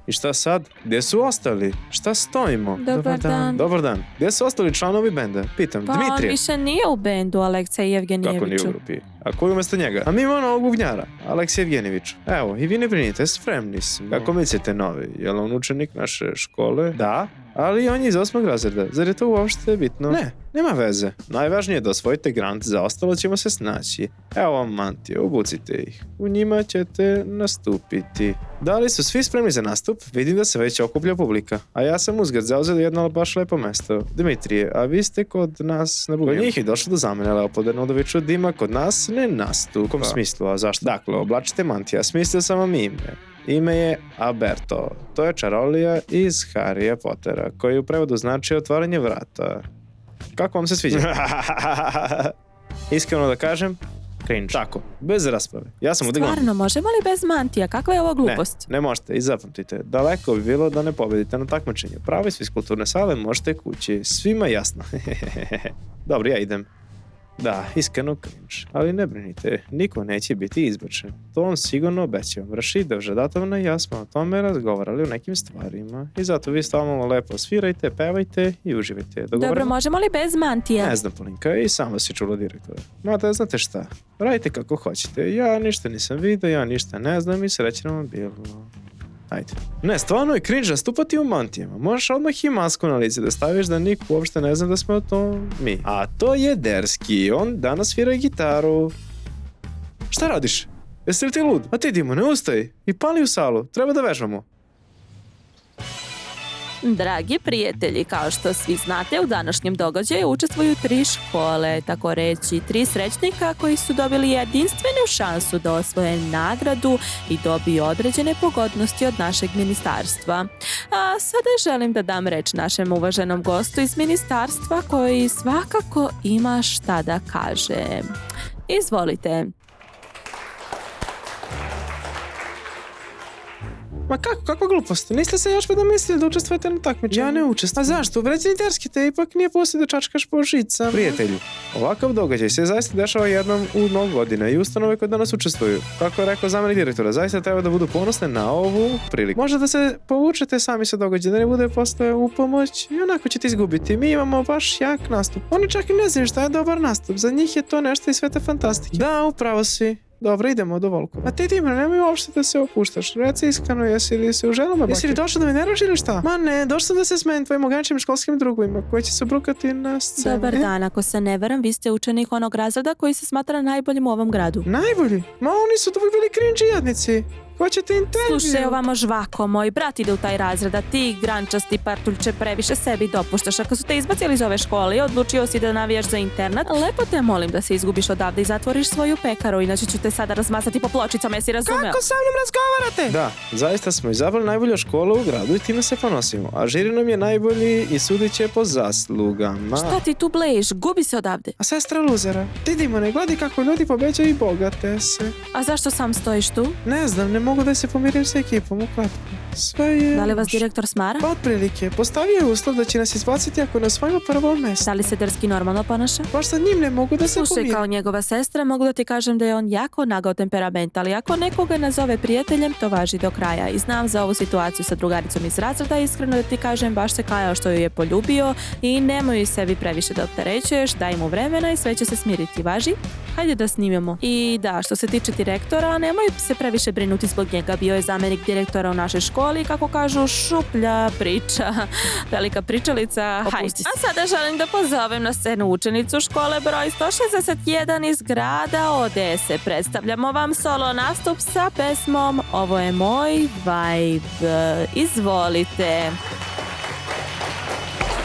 I šta sad? Gdje su ostali? Šta stojimo? Dobar dan. Dobar dan. Gdje su ostali članovi benda? Pitam, Pa on Dmitrije. više nije u bendu, Aleksej Jevgenijeviću. Kako nije u grupi? A ko je umjesto njega? A mi imamo novog bubnjara, Aleksej Evgenijević. Evo, i vi ne brinite, spremni smo. Kako mislite novi? Je li on učenik naše škole? Da, ali on je iz 8. razreda. Zar je to uopšte bitno? Ne, nema veze. Najvažnije je da osvojite grant, za ostalo ćemo se snaći. Evo vam mantije, obucite ih. U njima ćete nastupiti. Da li su svi spremni za nastup? Vidim da se već okuplja publika. A ja sam uzgled zauzeo jedno baš lepo mesto. Dimitrije, a vi ste kod nas na bubnju. Kod njih je došlo do zamene Leopolda Nodoviću, Dima kod nas ne nastupa. U kom smislu, a zašto? Dakle, oblačite mantija, smislio sam vam ime. Ime je Alberto. To je čarolija iz Harrya Pottera, koji u prevodu znači otvaranje vrata. Kako vam se sviđa? Iskreno da kažem, cringe. Tako, bez rasprave. Ja sam udigao. Stvarno, možemo li bez mantija? Kakva je ovo glupost? Ne možete i zapamtite. Daleko bi bilo da ne pobedite na takmičenju. Pravi su iz kulturne sale, možete kući. Svima jasno. Dobro, ja idem. Da, iskreno cringe. Ali ne brinite, niko neće biti izbačen. To vam sigurno obećavam. Rašida Žadatovna i ja smo o tome razgovarali o nekim stvarima. I zato vi stalno lepo svirajte, pevajte i uživajte. Dobro, možemo li bez mantija? Ne znam, Polinka, i sama si čula direktora. Mada, znate šta? Radite kako hoćete. Ja ništa nisam vidio, ja ništa ne znam i srećno vam bilo. Ajde. Ne, stvarno je cringe nastupati u mantijama. Možeš odmah i masku na lice da staviš da niko uopšte ne zna da smo to mi. A to je Derski, on danas svira gitaru. Šta radiš? Jesi li ti lud? A ti, Dimo, ne ustaj. I pali u salu, treba da vežbamo. Dragi prijatelji, kao što svi znate, u današnjem događaju učestvuju 3 škole, tako reći 3 srećnika koji su dobili jedinstvenu šansu da osvoje nagradu i dobiju određene pogodnosti od našeg ministarstva. A sada želim da dam reč našem uvaženom gostu iz ministarstva koji svakako ima šta da kaže. Izvolite. Ma kako, kakva glupost? Niste se još pa da mislili da učestvujete na takmičenju? Ja ne učestvujem. A zašto? Vređeni Derski te ipak nije pustio da čačkaš po žicama. Prijatelji, ovakav događaj se zaista dešava jednom u mnogo godina i ustanove koje danas učestvuju. Kako je rekao zamjenik direktora, zaista treba da budu ponosne na ovu priliku. Možda da se povučete sami sa događaja, da ne bude posle u pomoć i onako ćete izgubiti. Mi imamo baš jak nastup. Oni čak i ne znaju šta je dobar nastup. Za njih je to nešto iz sveta fantastike. Da, upravo si. Dobro, idemo do Volkova. A ti Dimre, nemoj uopšte da se opuštaš. Reci iskreno, jesi li se uželao me baki? Jesi li došao da me nerviš ili šta? Ma ne, došao sam da se smenim tvojim ograničenim školskim drugovima koji će se brukati na sceni. Dobar dan, ako se ne varam, vi ste učenik onog razreda koji se smatra najboljim u ovom gradu. Najbolji? Ma oni su tvoji bili cringe jadnici. Hoćete intervju? Slušaj, ovamo žvako, moj brat ide u taj razred, a ti, grančasti partuljče, previše sebi dopuštaš. Ako su te izbacili iz ove škole i odlučio si da navijaš za internat, lepo te molim da se izgubiš odavde i zatvoriš svoju pekaru, inače ću te sada razmasati po pločicama, jesi razumeo? Kako sa mnom razgovarate? Da, zaista smo izabrali najbolju školu u gradu i time se ponosimo. A žiri nam je najbolji i sudit će po zaslugama. Šta ti tu blejiš? Gubi se odavde. A sestra luzera, ti Dimone, gledaj kako ljudi pobeđaju i bogate se. A zašto sam stojiš tu? Ne znam, ne mogu da se pomirim sa ekipom, ukratko. Sve je... Da li vas direktor smara? Pa otprilike, postavio je uslov da će nas izbaciti ako ne osvojimo prvo mesto. Da li se drski normalno ponaša? Baš sa njim ne mogu da se Slušaj, pomirim. kao njegova sestra mogu da ti kažem da je on jako nagao temperament, ali ako nekoga nazove prijateljem, to važi do kraja. I znam za ovu situaciju sa drugaricom iz razreda, iskreno da ti kažem, baš se kajao što ju je poljubio i nemoj sebi previše da opterećuješ, daj mu vremena i sve će se smiriti, važi? Hajde da snimamo. I da, što se tiče direktora, nemoj se previše brinuti zbog njega, bio je zamjenik direktora u našoj školi, kako kažu, šuplja priča, velika pričalica, hajde. A sada želim da pozovem na scenu učenicu škole broj 161 iz grada Odese. Predstavljamo vam solo nastup sa pesmom Ovo je moj vibe. Izvolite.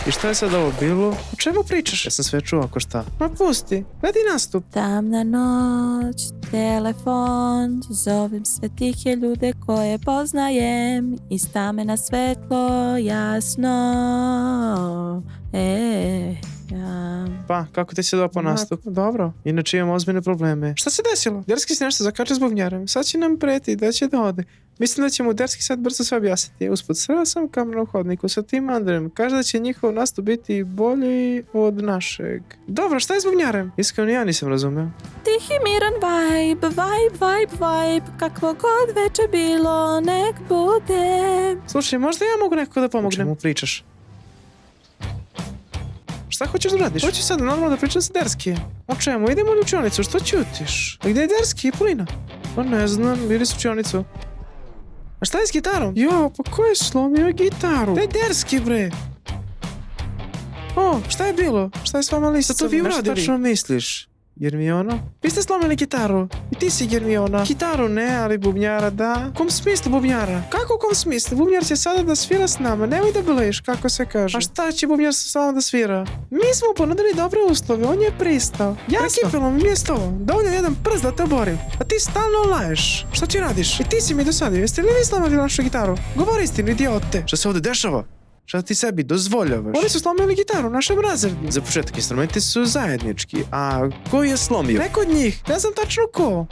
I šta je sad ovo bilo? O čemu pričaš? Ja sam sve čuo ako šta. Ma pusti, gledi nastup. Tamna noć, telefon, zovem sve tihe ljude koje poznajem, iz tamena svetlo, jasno. Pa, kako ti se dopao nastup? Dobro. Inače imam ozbiljne probleme. Šta se desilo? Derski se nešto zakače s bubnjarem. Sad će nam preti da će da ode. Mislim da će mu Derski sad brzo sve objasniti. Usput sreo sam kameru u hodniku sa tim Andrejem. Kaže da će njihov nastup biti bolji od našeg. Dobro, šta je s bubnjarem? Iskreno ja nisam razumeo. Tihi miran vibe, kakvo god veče bilo, nek bude. Slušaj, možda ja mogu nekako da pomognem? O čemu pričaš? Šta hoćeš da radiš? Hoću sad normalno da pričam sa Derski. O čemu? Idemo u učionicu, što ćutiš? A gdje je Derski i Polina? Pa ne znam, bili su učionicu. A šta je s gitarom? Jo, pa ko je slomio gitaru? Gdje je Derski, bre? O, šta je bilo? Šta je s vama lisicom? Šta to vi uradili? Šta tačno misliš? Germiona? Vi ste slomili gitaru. I ti si Germiona. Gitaru ne, ali bubnjara da. U kom smislu bubnjara? Kako u kom smislu? Bubnjar će sada da svira s nama. Nemoj da bleješ, kako se kaže. A šta će bubnjar s vama da svira? Mi smo ponudili dobre uslove, on je pristao. Prekipilo mi mjesto. Dovoljno jedan prst da te oborim. A ti stalno laješ. Šta ti radiš? I ti si mi dosadio. Jeste li vi slomili našu gitaru? Govori istinu, idiote. Šta se ovdje dešava? Šta ti sebi dozvoljavaš? Oni su slomili gitaru u našem razredu. Za početak, instrumenti su zajednički. A ko je slomio? Neko od njih. Ne znam tačno ko.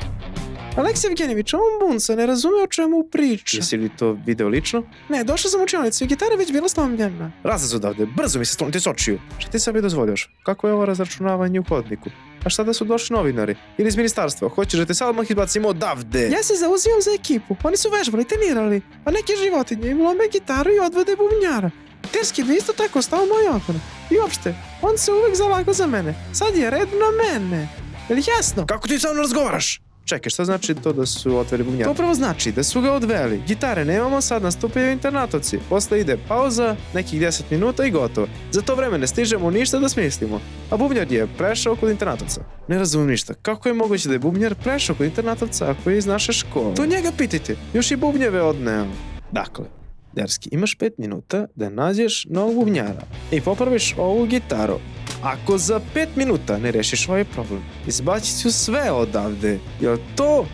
Aleksej Evgenjević, on bunca, ne razume o čemu priča. Jesi li to video lično? Ne, došao sam u učionicu i gitara je već bila slomljena. Razlaz odavde, brzo mi se slomiti s očiju. Šta ti sebi dozvoljaš? Kako je ovo razračunavanje u hodniku? A šta da su došli novinari? Ili iz ministarstva? Hoćeš da te sad odmah izbacimo odavde? Ja se zauzimam za ekipu. Oni su vežbali, trenirali. A neke životinje im lome gitaru i odvode bubnjara. Derski bi isto tako stao moj okon. I uopšte, on se uvek zalagao za mene. Sad je red na mene. Je li jasno? Kako ti sa mnom razgovaraš? Čekaj, šta znači to da su otveli bubnjara? To prvo znači da su ga odveli. Gitare nemamo, sad nastupaju internatovci. Posle ide pauza, nekih 10 minuta i gotovo. Za to vreme ne stižemo ništa da smislimo. A bubnjar je prešao kod internatovca. Ne razumijem ništa. Kako je moguće da je bubnjar prešao kod internatovca ako je iz naše škole? To njega pitajte. Još i bubnjeve odneo. Dakle, Derski, imaš 5 minuta da nađeš novog bubnjara i popraviš ovu gitaru. Ako za 5 minuta ne rešiš ovaj problem, izbacit ću sve odavde. Jel to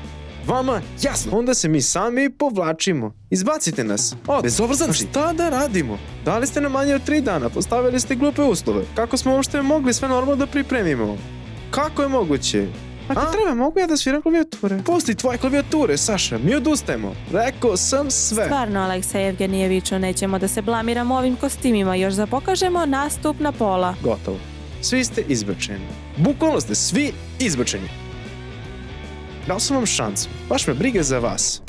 vama jasno? Onda se mi sami povlačimo. Izbacite nas. Bezobrazanci. A šta da radimo? Dali ste nam manje od 3 dana, postavili ste glupe uslove. Kako smo uopšte mogli sve normalno da pripremimo? Kako je moguće? Ako treba, mogu ja da sviram klavijature? Pusti tvoje klavijature, Saša, mi odustajemo. Rekao sam sve. Stvarno, Aleksej Evgenijeviću, nećemo da se blamiramo ovim kostimima, još da pokažemo nastup na pola. Gotovo. Svi ste izbačeni. Bukvalno ste svi izbačeni. Dao sam vam šansu. Baš me briga za vas.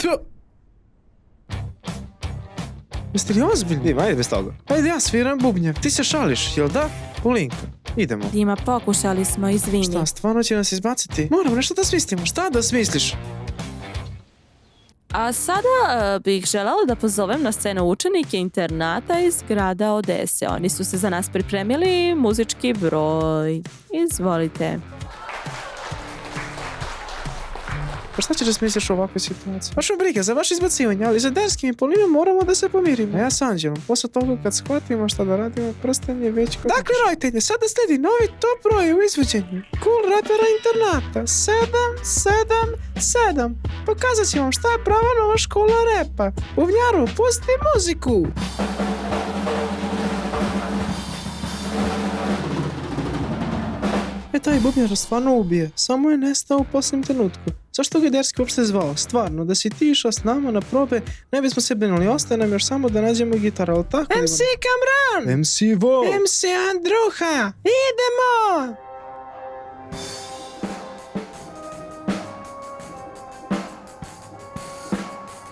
Jeste li ozbiljni? Ajde bez toga. Ajde ja sviram bubnjev. Ti se šališ, jel da? Polinka. Idemo. Dima, pokušali smo, izvini. Šta, stvarno će nas izbaciti? Moramo nešto da smislimo. Šta da smisliš? A sada bih željela da pozovem na scenu učenike internata iz grada Odese. Oni su se za nas pripremili muzički broj. Izvolite. Pa šta ćeš da smisliš u ovakvoj situaciji? Baš me briga za vaše izbacivanje, ali za Derskim i Polinom moramo da se pomirimo. A ja s Anđelom, posle toga kad shvatimo šta da radimo, prsten je već kod... Dakle, roditelji, sada sledi novi top broj u izvođenju. Cool rapera internata. 777. Pokazat ću vam šta je prava nova škola repa. Buvnjaru, pusti muziku! Taj bubnjar stvarno ubije. Samo je nestao u posljednjem trenutku. Zašto ga je Derski uopšte zvao? Stvarno, da si ti išao s nama na probe, ne bismo se brinuli. Ostaje nam još samo da nađemo gitaru, ali tako... MC Kamran! MC Vo! MC Andruha! Idemo!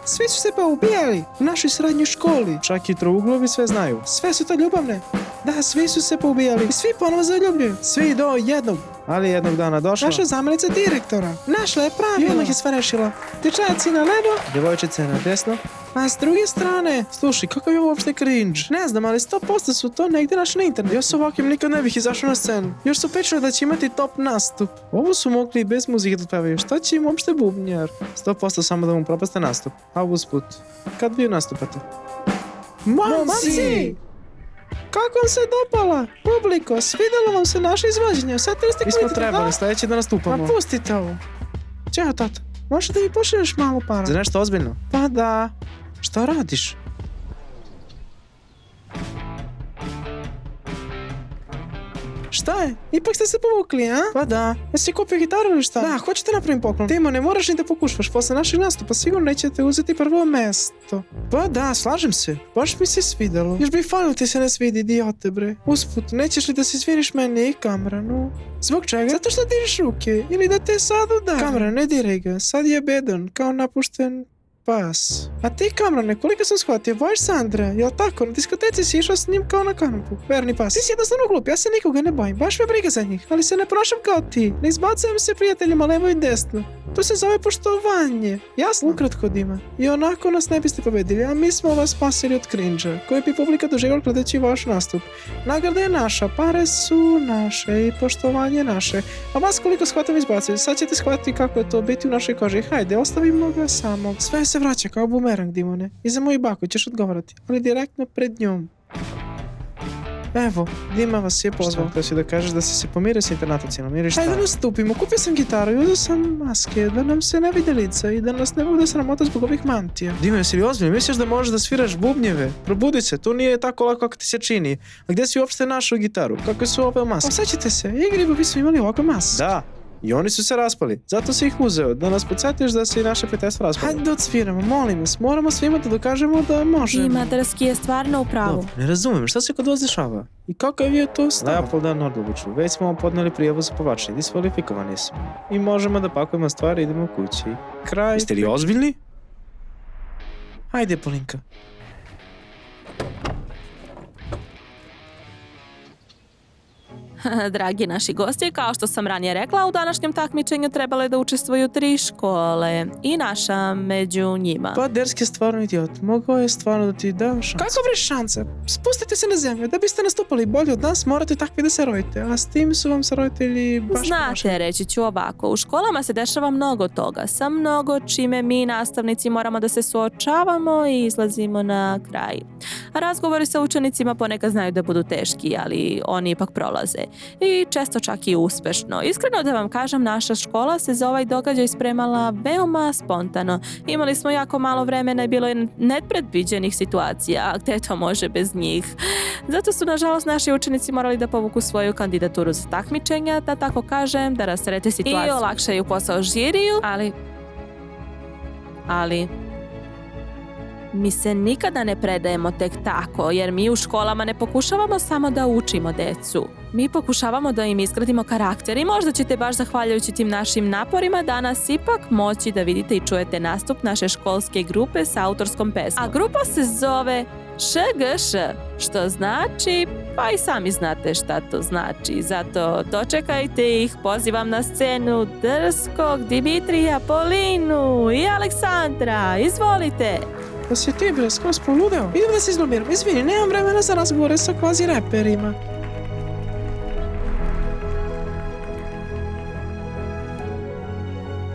Svi su se poubijali u našoj srednjoj školi. Čak i trouglovi sve znaju. Sve su to ljubavne. Da, svi su se poubijali i svi ponovo zaljubljuju. Svi do jednog. Ali jednog dana došla naša zamjenica direktora. Našla je pravila. I odmah je sve rešila. Dječaci na levo, djevojčice na desno. A s druge strane, slušaj, kakav je ovo uopšte cringe? Ne znam, ali 100% su to negdje našli na internetu. Ja s ovakvim nikad ne bih izašao na scenu. Još su pričali da će imati top nastup. Ovo su mogli i bez muzike da pevaju. Šta će im uopšte bubnjar? 100% samo da mu propaste nastup. A usput, kad vi nastupate? Momci! Kako vam se dopala? Publiko, svidjelo vam se naše izvođenje? Sad ste mi smo trebali, sljedeće da nastupamo. Ma pustite ovo. Čeho, tata, možeš da mi pošalješ malo para? Za nešto ozbiljno? Pa da. Šta radiš? Šta je? Ipak ste se povukli, a? Pa da. Jesi kupio gitaru ili šta? Da, hoćete napravim poklon. Timo, ne moraš ni da pokušaš. Posle našeg nastupa sigurno nećete uzeti prvo mesto. Pa da, slažem se. Baš mi se svidelo. Još bi falilo ti se ne svidi, idiote bre. Usput, nećeš li da se sviriš meni i Kamranu? Zbog čega? Zato što diriš ruke. Ili da te sad udarim. Kamran, ne diraj ga. Sad je bedan, kao napušten pas. A ti, Kamrane, koliko sam shvatio, voliš Sandra, jel tako? Na diskoteci si išao s njim kao na kanapu. Verni pas. Ti si jednostavno glup, ja se nikoga ne bojim, baš me briga za njih, ali se ne ponašam kao ti. Ne izbacujem se prijateljima levo i desno. To se zove poštovanje. Jasno? Ukratko, Dima. I onako nas ne biste pobedili, a mi smo vas spasili od cringe-a, koji bi publika doživjela gledajući vaš nastup. Nagrada je naša, pare su naše i poštovanje naše. A vas koliko shvatam izbacili, sad ćete shvatiti kako je to biti u našoj koži. Hajde, ostavimo ga samog. Sve se vraća kao bumerang, Dimone. I za moju baku ćeš odgovarati, ali direktno pred njom. Evo, Dima vas je pozvao. Šta? Da kažeš da si se pomirio s internatocima, miriš šta? Hajde da nastupimo, kupio sam gitaru i uzeo sam maske, da nam se ne vide lica i da nas ne bude sramota zbog ovih mantija. Dima, jesi li ozbiljno? Misliš da možeš da sviraš bubnjeve? Probudi se, to nije tako lako kako ti se čini. A gdje si uopšte našao gitaru? Kakve su ove maske? Osjećate se, igri bi smo imali ovakve maske. Da. I oni su se raspali. Zato si ih uzeo, da nas podsjetiš da se i naše prijateljstvo raspali. Hajde da odsviramo, molim vas. Moramo svima da dokažemo da možemo. Dima, Derski je stvarno u pravu. Ne razumijem, šta se kod vas dešava? I kakav je to stav? Leopolda Nordloviću, već smo vam podneli prijavu za povlačenje, diskvalifikovani smo. I možemo da pakujemo stvari i idemo kući. Kraj. Jeste li ozbiljni? Hajde, Polinka. Dragi naši gosti, kao što sam ranije rekla, u današnjem takmičenju trebalo je da učestvuju 3 škole i naša među njima. Pa Derski je stvarno idiot. Mogao je stvarno da ti dao šansu. Kako vreš šanse? Spustite se na zemlju. Da biste nastupali bolje od nas, morate takvi da se rodite. A s tim su vam se roditelji baš Znate, ponašali. reći ću ovako, u školama se dešava mnogo toga, sa mnogo čime mi nastavnici moramo da se suočavamo i izlazimo na kraj. A razgovori sa učenicima ponekad znaju da budu teški, ali oni ipak prolaze. I često čak i uspešno. Iskreno da vam kažem, naša škola se za ovaj događaj spremala veoma spontano. Imali smo jako malo vremena i bilo je nepredviđenih situacija, a gde to može bez njih. Zato su, nažalost, naši učenici morali da povuku svoju kandidaturu za takmičenja, da tako kažem, da rasterete situaciju i olakšaju posao žiriju, ali mi se nikada ne predajemo tek tako, jer mi u školama ne pokušavamo samo da učimo decu. Mi pokušavamo da im izgradimo karakter i možda ćete baš zahvaljujući tim našim naporima danas ipak moći da vidite i čujete nastup naše školske grupe sa autorskom pesmom. A grupa se zove ŠGŠ, što znači Pa i sami znate šta to znači. Zato dočekajte ih, pozivam na scenu drskog Dimitrija, Polinu i Aleksandra. Izvolite! Da si ti, bre, skroz poludeo. Idem da se izglobiram. Izvini, nemam vremena za razgovore sa kvazi reperima.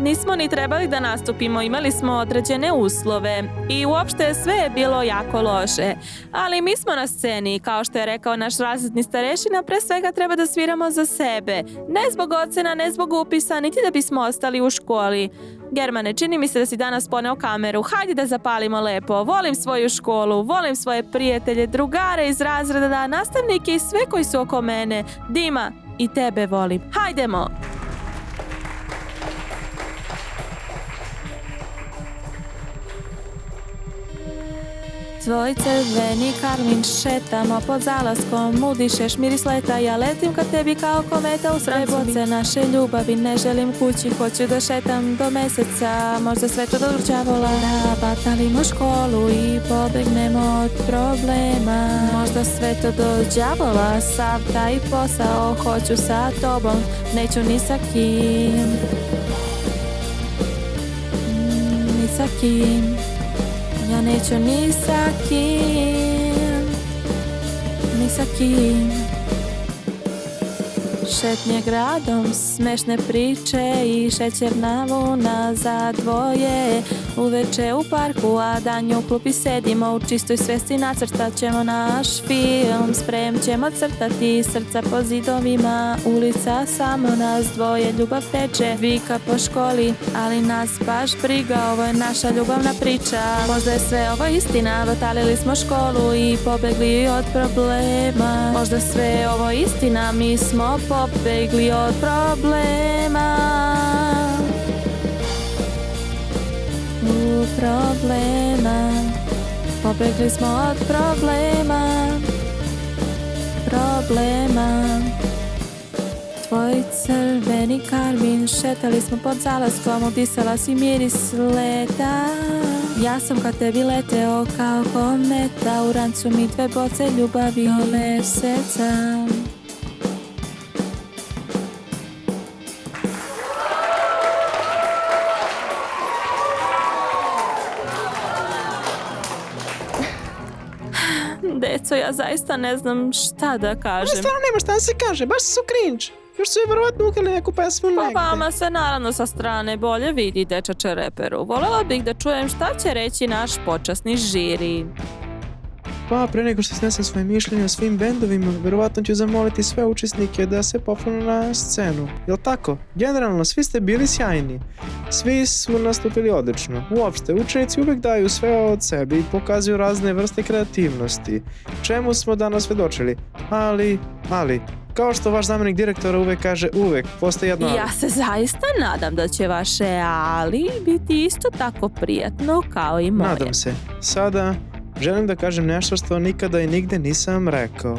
Nismo ni trebali da nastupimo, imali smo određene uslove i uopšte sve je bilo jako loše. Ali mi smo na sceni, kao što je rekao naš razredni starešina, pre svega treba da sviramo za sebe. Ne zbog ocena, ne zbog upisa, niti da bismo ostali u školi. Germane, čini mi se da si danas poneo kameru. Hajde da zapalimo lepo. Volim svoju školu, volim svoje prijatelje, drugare iz razreda, nastavnike i sve koji su oko mene. Dima, i tebe volim. Hajdemo! Tvoj crveni karmin, šetamo pod zalaskom, udišeš miris leta, ja letim ka tebi kao kometa u sve boce naše ljubavi, ne želim kući, hoću da šetam do meseca, možda sve to do đavola, da batalimo školu i pobegnemo od problema, možda sve to do đavola, sav taj posao hoću sa tobom, neću ni sa kim, ni sa kim. Ja neću ni sa kim, ni sa kim. Šetnje gradom, smešne priče i šećerna luna za dvoje. Uveče u parku, a danju u klupi sedimo, u čistoj svesti nacrtat ćemo naš film. Sprem ćemo crtati srca po zidovima, ulica samo nas dvoje, ljubav teče, vika po školi, ali nas baš briga, ovo je naša ljubavna priča. Možda je sve ovo istina, batalili smo školu i pobegli od problema. Možda sve ovo istina, mi smo pobegli od problema. Problema. Pobegli smo od problema. Problema. Tvoj crveni karmin, šetali smo pod zalaskom, udisala si miris leta. Ja sam ka tebi leteo kao kometa, u rancu mi dve boce ljubavi do meseca. Deco, ja zaista ne znam šta da kažem. Stvarno nema šta da se kaže, baš su cringe. Još su je verovatno ukali neku pesmu negde. Pa vama se naravno sa strane bolje vidi, dečače reperu. Volela bih da čujem šta će reći naš počasni žiri. Pa, pre nego što snesem svoje mišljenje o svim bendovima, verovatno ću zamoliti sve učesnike da se popunu na scenu. Jel tako? Generalno, svi ste bili sjajni. Svi su nastupili odlično. Uopšte, učenici uvek daju sve od sebe i pokazuju razne vrste kreativnosti. Čemu smo danas svedočili? Ali, kao što vaš zamjenik direktora uvek kaže, uvek postoji jedno ali. Ja se zaista nadam da će vaše ali biti isto tako prijatno kao i moje. Nadam se. Sada želim da kažem nešto što nikada i nigde nisam rekao.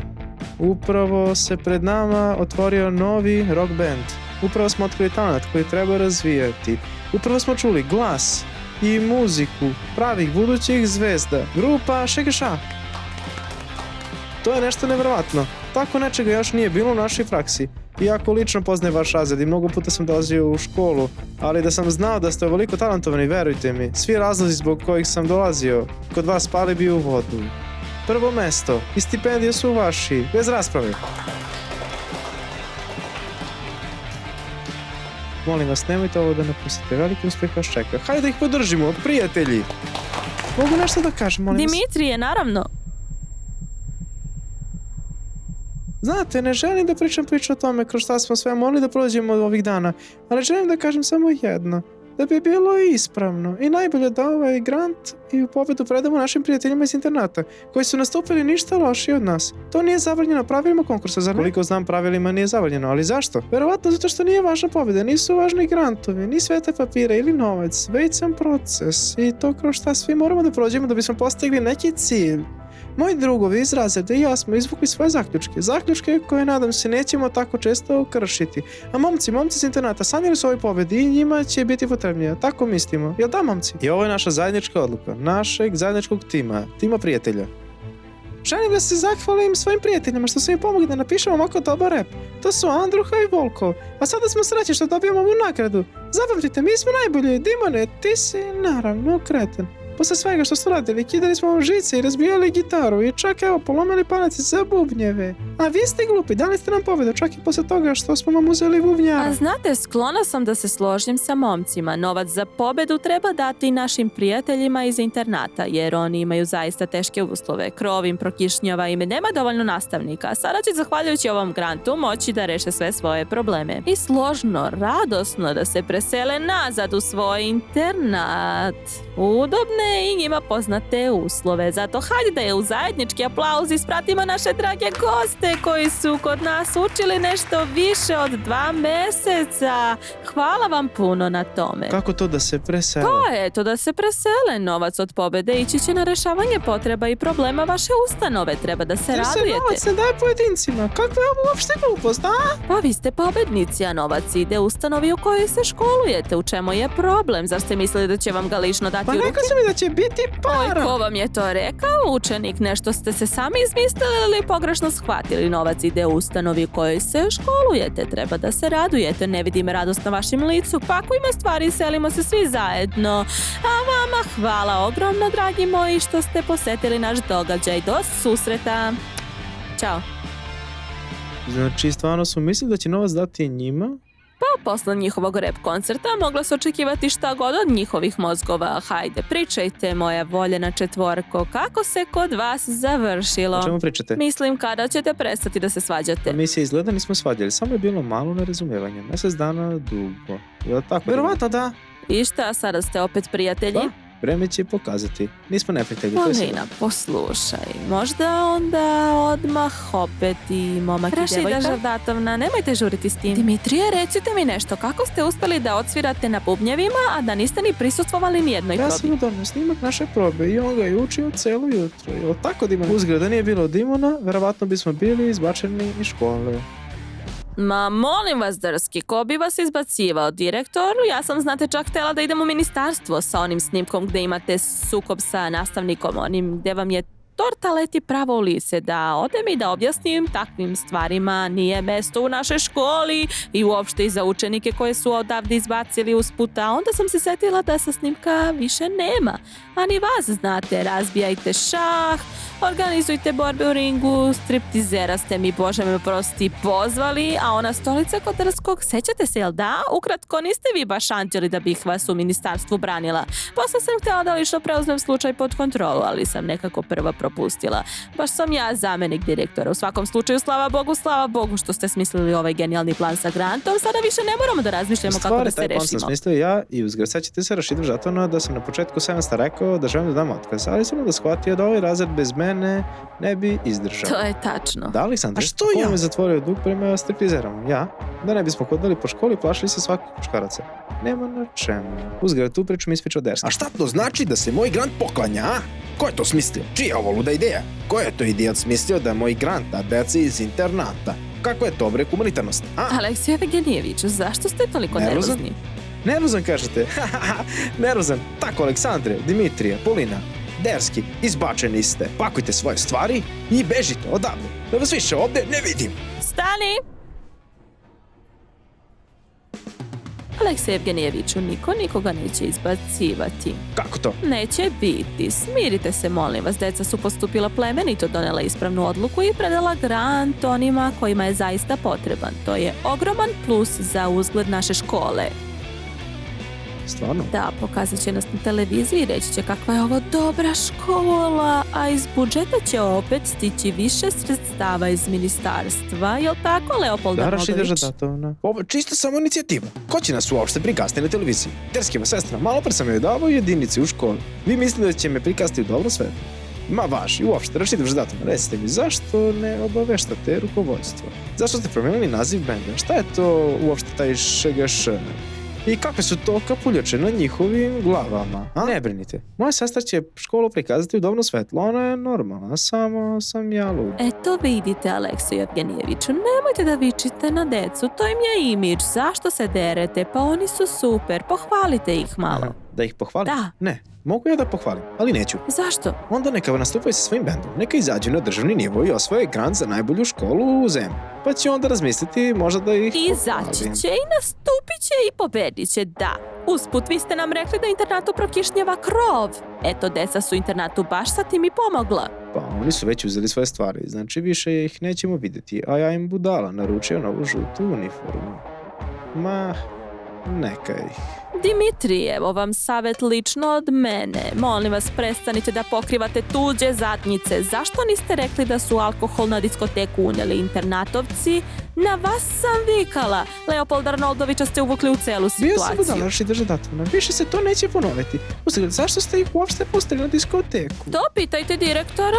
Upravo se pred nama otvorio novi rock band. Upravo smo otkrili talent koji treba razvijati. Upravo smo čuli glas i muziku pravih budućih zvezda. Grupa Šegeša. To je nešto nevjerovatno. Tako nečega još nije bilo u našoj praksi. Iako lično poznajem vaš razred i mnogo puta sam dolazio u školu, ali da sam znao da ste ovoliko talentovani, verujte mi, svi razlozi zbog kojih sam dolazio kod vas pali bi u vodu. Prvo mesto i stipendije su vaši, bez rasprave. Molim vas, nemojte ovo da napustite, veliki uspeh vas čeka. Hajde da ih podržimo, prijatelji! Mogu nešto da kažem, molim vas? Dimitrije, naravno. Znate, ne želim da pričam priču o tome kroz šta smo sve morali da prođemo od ovih dana, ali želim da kažem samo jedno. Da bi bilo ispravno i najbolje da ovaj grant i pobedu predamo našim prijateljima iz internata, koji su nastupili ništa lošije od nas. To nije zabranjeno pravilima konkursa, za koliko znam pravilima nije zabranjeno, ali zašto? Verovatno zato što nije važna pobeda, nisu važni grantovi, ni svete papire ili novac, već sam proces i to kroz šta svi moramo da prođemo da bismo postigli neki cilj. Moji drugovi iz razreda i ja smo izvukli svoje zaključke koje nadam se nećemo tako često kršiti. A momci iz internata sanjali su ovoj pobedi i njima će biti potrebnija, tako mislimo. Jel da, momci? I ovo je naša zajednička odluka, našeg zajedničkog tima prijatelja. Želim da se zahvalim svojim prijateljima što su mi pomogli da napišemo ovako dobar rap. To su Andruha i Volko. A sada smo srećni što dobijemo ovu nagradu. Zapamtite, mi smo najbolji. Dimone, ti si naravno kreten. Posle svega što su radili, kidali smo vam žice i razbijali gitaru i čak evo polomili palac za bubnjeve. A vi ste glupi, dali ste nam pobedu čak i posle toga što smo vam uzeli bubnjara. A znate, sklona sam da se složim sa momcima. Novac za pobedu treba dati našim prijateljima iz internata, jer oni imaju zaista teške uslove. Krov im prokišnjava i nema dovoljno nastavnika. A sada će, zahvaljujući ovom grantu, moći da reše sve svoje probleme. I složno, radosno da se presele nazad u svoj internat. Udobne i njima poznate uslove. Zato hajde da je u zajednički aplauz ispratimo naše drage goste koji su kod nas učili nešto više od 2 meseca. Hvala vam puno na tome. Kako to da se presele? Pa eto, da se presele. Novac od pobede ići će na rešavanje potreba i problema vaše ustanove. Treba da se Jer se radujete. novac ne daje pojedincima. Kakva je ovo uopšte glupost, a? Pa vi ste pobednici, a novac ide ustanovi u kojoj se školujete. U čemu je problem? Zar ste mislili da će vam ga lično dati Pa u ruke? rekao sam mi da će biti Oj, para. ko vam je to rekao, učenik? Nešto ste se sami izmislili ili pogrešno shvatili? Novac ide u ustanovi u kojoj se školujete. Treba da se radujete. Ne vidim radost na vašim licu. Pakujmo stvari i selimo se svi zajedno. A vama hvala ogromno, dragi moji, što ste posetili naš događaj. Do susreta. Ćao. Znači, stvarno su mislili da će novac dati njima? Pa posle njihovog rap koncerta mogla se očekivati šta god od njihovih mozgova. Hajde, pričajte, moja voljena četvorko, kako se kod vas završilo? O čemu pričate? Mislim, kada ćete prestati da se svađate? Mi se izgleda nismo svađali, samo je bilo malo nerazumijevanja. Mjesec dana dugo. Je li tako? Verovatno da. I šta, sada ste opet prijatelji? Pa, vreme će pokazati. Nismo neprijatelji, to je sigurno. Polina, poslušaj, možda onda odmah opet i momak i devojka? Rašida Žardatovna, nemojte žuriti s tim. Dimitrije, recite mi nešto, kako ste uspeli da odsvirate na bubnjevima, a da niste ni prisustvovali ni jednoj Ja probi? sam donio snimak naše probe i on ga je učio cijelo jutro. Je li tako, Dimon? Uzgled, da nije bilo Dimona, verovatno bismo bili izbačeni iz škole. Ma molim vas, drski, ko bi vas izbacivao? Direktor? Ja sam, znate, čak htjela da idem u ministarstvo sa onim snimkom gdje imate sukob sa nastavnikom, onim gdje vam je torta leti pravo u lice, da odem i da objasnim takvim stvarima nije mesto u našoj školi i uopšte i za učenike koje su odavde izbacili usput, a onda sam se setila da sa snimka više nema. A ni vas, znate, razbijajte šah, organizujte borbe u ringu, striptizera ste mi, Bože me prosti, pozvali, a ona stolica kod drskog, sećate se, jel da? Ukratko, niste vi baš anđeli da bih vas u ministarstvu branila. Posle sam htjela da lično preuzmem slučaj pod kontrolu, ali sam nekako prva propustila. Baš sam ja zamenik direktora. U svakom slučaju, slava Bogu što ste smislili ovaj genijalni plan sa grantom. Sada više ne moramo da razmišljamo kako da se taj plan sam rešimo. smislio ja i uzgled, sećate se Rašidu Žardatovna da sam na početku semestra rekao da želim da dam otkaz, ali sam onda shvatio da ovaj razred bez mene ne bi izdržao. To je tačno. Da, Aleksandre? A što Ko ja? vam je zatvorio dug prema striptizerom? Ja? Da ne bismo hodali po školi i plašili se svakog muškaraca. Nema na čemu. Uzgled, tu priču mi ispričao Derski. A šta to znači da se moj grant poklanja, a? Ko je to smislio? Čija je ovo luda ideja? Ko je to idiot smislio da je moj grant na deci iz internata? Kako je to bre humanitarnost, a? Aleksija Evgenijević, zašto ste toliko Nervozan? nervozni? Nervozan kažete? Nervozan. Tako, Aleksandre, Dimitrije, Polina, Derski, izbačeni ste. Pakujte svoje stvari i bežite odavde. Da vas više ovde ne vidim. Stani! Aleksej Evgenijeviću, niko nikoga neće izbacivati. Kako to? Neće biti. Smirite se, molim vas. Deca su postupila plemenito, donela ispravnu odluku i predala grant onima kojima je zaista potreban. To je ogroman plus za uzgled naše škole. Stvarno? Da, pokazat će nas na televiziji i reći će kakva je ovo dobra škola, a iz budžeta će opet stići više sredstava iz ministarstva. Jel tako, Leopold Da, Rašida Arnoldović? Žardatovna. Ovo je čista samo inicijativa. Ko će nas uopšte prikasti na televiziji? Derskima sestra, malo pre sam joj davao jedinici u školi. Vi mislite da će me prikasti u dobro svetlu? Ma vaš, i uopšte, Rašida Žardatovna, Recite mi, zašto ne obaveštate rukovodstvo? Zašto ste promijenili naziv benda? Šta je to uopšte taj ŠGŠ? I kakve su to kapuljače na njihovim glavama? A? Ne brinite, moja sestra će školu prikazati u dobro svetlo, ona je normalna, samo sam ja lud. Eto vidite, Aleksej Evgenijeviću, nemojte da vičite na decu, to im je imidž, zašto se derete, pa oni su super, pohvalite ih malo. Da ih pohvalim? Da. Ne, Mogu ja da pohvalim, ali neću. Zašto? Onda neka nastupaju sa svojim bendom, neka izađu na državni nivo i osvoje grant za najbolju školu u zemlji. Pa će onda razmisliti možda da ih Izaći pohvalim. će i nastupit će i pobedit će, da. Usput, vi ste nam rekli da internatu prokišnjava krov. Eto, deca su internatu baš sa tim i pomogla. Pa oni su već uzeli svoje stvari, znači više ih nećemo vidjeti, a ja im budala naručio novu žutu uniformu. Ma, neka ih. Dimitri, evo vam savjet lično od mene. Molim vas, prestanite da pokrivate tuđe zadnjice. Zašto niste rekli da su alkohol na diskoteku unijeli internatovci? Na vas sam vikala. Leopold Arnoldovića ste uvukli u celu Bio sam situaciju. budala, raši drža datuma. Više se to neće ponoviti. Uzgled, zašto ste ih uopšte pustili na diskoteku? To pitajte direktora.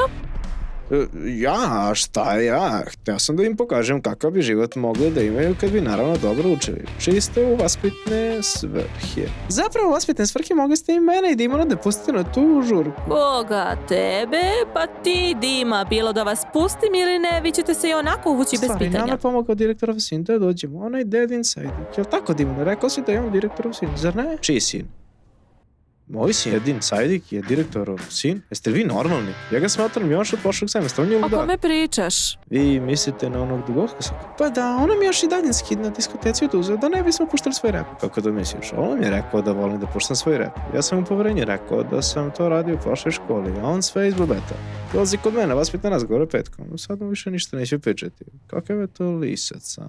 Ja, šta ja? Htio sam da im pokažem kakav bi život mogli da imaju kad bi naravno dobro učili. Čisto u vaspitne svrhe. Zapravo, vaspitne svrhe mogli ste i mene i Dimona da pustite na tu žurku. Koga tebe? Pa ti, Dima, bilo da vas pustim ili ne, vi ćete se i onako uvući bez Stvari, nama pitanja. je pomogao direktorov sin da dođemo. Onaj dead inside. Jel tako, Dimone? Rekao si da je on direktorov sin, zar ne? Čiji sin? Moj sin, Edin Sajdik, je direktorov sin. Jeste li vi normalni? Ja ga smatram još od prošlog semestra, on je O ludak. kome pričaš? Vi mislite na onog dugokosog? Pa da, ona mi još i daljinski na diskoteci oduzeo, da ne bismo puštali svoj rap. Kako to misliš? On mi je rekao da volim da puštam svoj rap. Ja sam mu poverenje rekao da sam to radio u prošloj školi, a on sve izbubeta. Dolazi kod mene, vaspitne razgovore petkom. Sad mu više ništa neće pričati. Kakav je to lisac, a?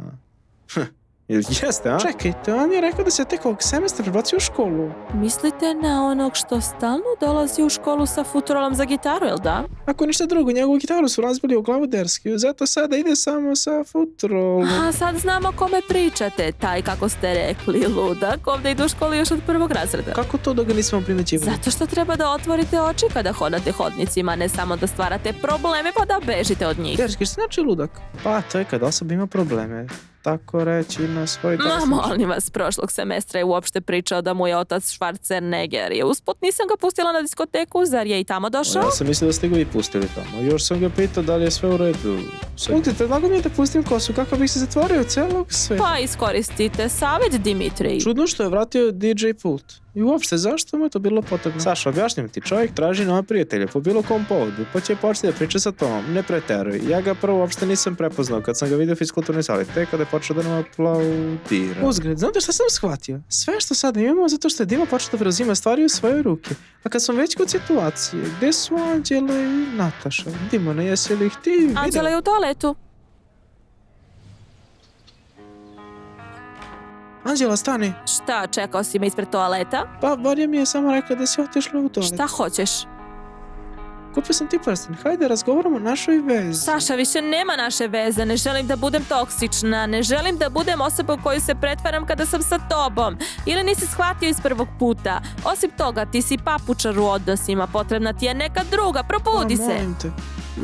Jel jeste, a? Čekajte, on je rekao da se tek ovog semestra prebacio u školu. Mislite na onog što stalno dolazi u školu sa futurolom za gitaru, jel da? Ako ništa drugo, njegovu gitaru su razbili u glavu derski, zato sada ide samo sa futrolom. A sad znamo kome pričate, taj kako ste rekli, ludak, ovdje ide u školu još od prvog razreda. Kako to da ga nismo primećivali? Zato što treba da otvorite oči kada hodate hodnicima, ne samo da stvarate probleme pa da bežite od njih. Derski, što znači ludak? Pa, to je kad osoba ima probleme. Tako reći na svoj Ma, molim vas, prošlog semestra je uopšte pričao da mu je otac Schwarzenegger. Je usput nisam ga pustila na diskoteku, zar je i tamo došao? Ja sam mislio da ste ga i pustili tamo. Još sam ga pitao da li je sve u redu. Uzgled, predlagao mi je da pustim kosu kako bih se zatvorio od celog sveta. Pa iskoristite savjet, Dimitri. Čudno što je vratio DJ pult. I uopšte, zašto mu je to bilo potrebno? Saša, objašnjam ti, čovjek traži nove prijatelje po bilo kom povodu, pa će početi da priča sa Tomom, ne preteruj. Ja ga prvo uopšte nisam prepoznao kad sam ga vidio u fiskulturnoj sali, tek kada je počeo da nam aplaudira. Uzgled, znate šta sam shvatio? Sve što sad imamo zato što je Dima počeo da preuzima stvari u svoje ruke. A kad smo već kod situacije, gdje su Anđela i Nataša? Dimone, jesi li ih ti vidio? Anđela je u toaletu. Anđela, stani. Šta, čekao si me ispred toaleta? Pa, Varja mi je samo rekla da si otišla u toalet. Šta hoćeš? Kupio sam ti prsten. Hajde, razgovaramo o našoj vezi. Saša, više nema naše veze, ne želim da budem toksična, ne želim da budem osoba u koju se pretvaram kada sam sa tobom. Ili nisi shvatio iz prvog puta. Osim toga, ti si papučar u odnosima, potrebna ti je neka druga, probudi Pa, se. molim te.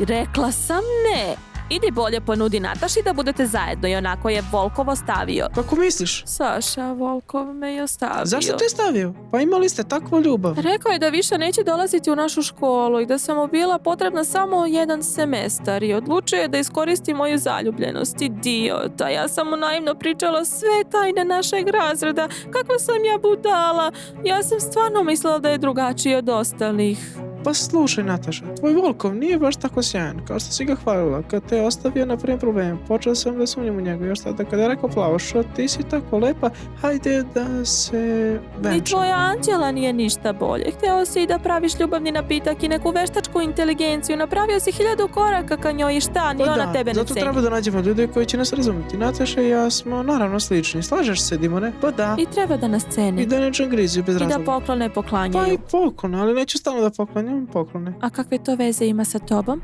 Rekla sam ne. Idi bolje ponudi Nataši da budete zajedno i onako je Volkov ostavio. Kako misliš? Saša, Volkov me je ostavio. Zašto te je stavio? Pa imali ste takvu ljubav. Rekao je da više neće dolaziti u našu školu i da sam mu bila potrebna samo jedan semestar i odlučio je da iskoristi moju zaljubljenost. Idiota, ja sam mu naivno pričala sve tajne našeg razreda. Kakva sam ja budala. Ja sam stvarno mislila da je drugačiji od ostalih. Pa slušaj, Nataša, tvoj Volkov nije baš tako sjajan, kao što si ga hvalila. Kad te je ostavio na prvim problemima, počeo sam da sumnjam u njega. Još tada kada je rekao Plavošo, ti si tako lepa, hajde da se Ni venčamo. tvoja Anđela nije ništa bolje. Hteo si da praviš ljubavni napitak i neku veštačku inteligenciju. Napravio si 1000 koraka ka njoj i šta, ni Pa ona da, tebe ne zato ceni. treba da nađemo ljude koji će nas razumjeti. Nataša i ja smo naravno slični. Slažeš se, Dimone? Pa da. I treba da nas cene. I da ne čangriziju bez I da razloga. poklone Pa poklanjaju. i poklon, ali neću stalno da poklanjam poklone. A kakve to veze ima sa tobom?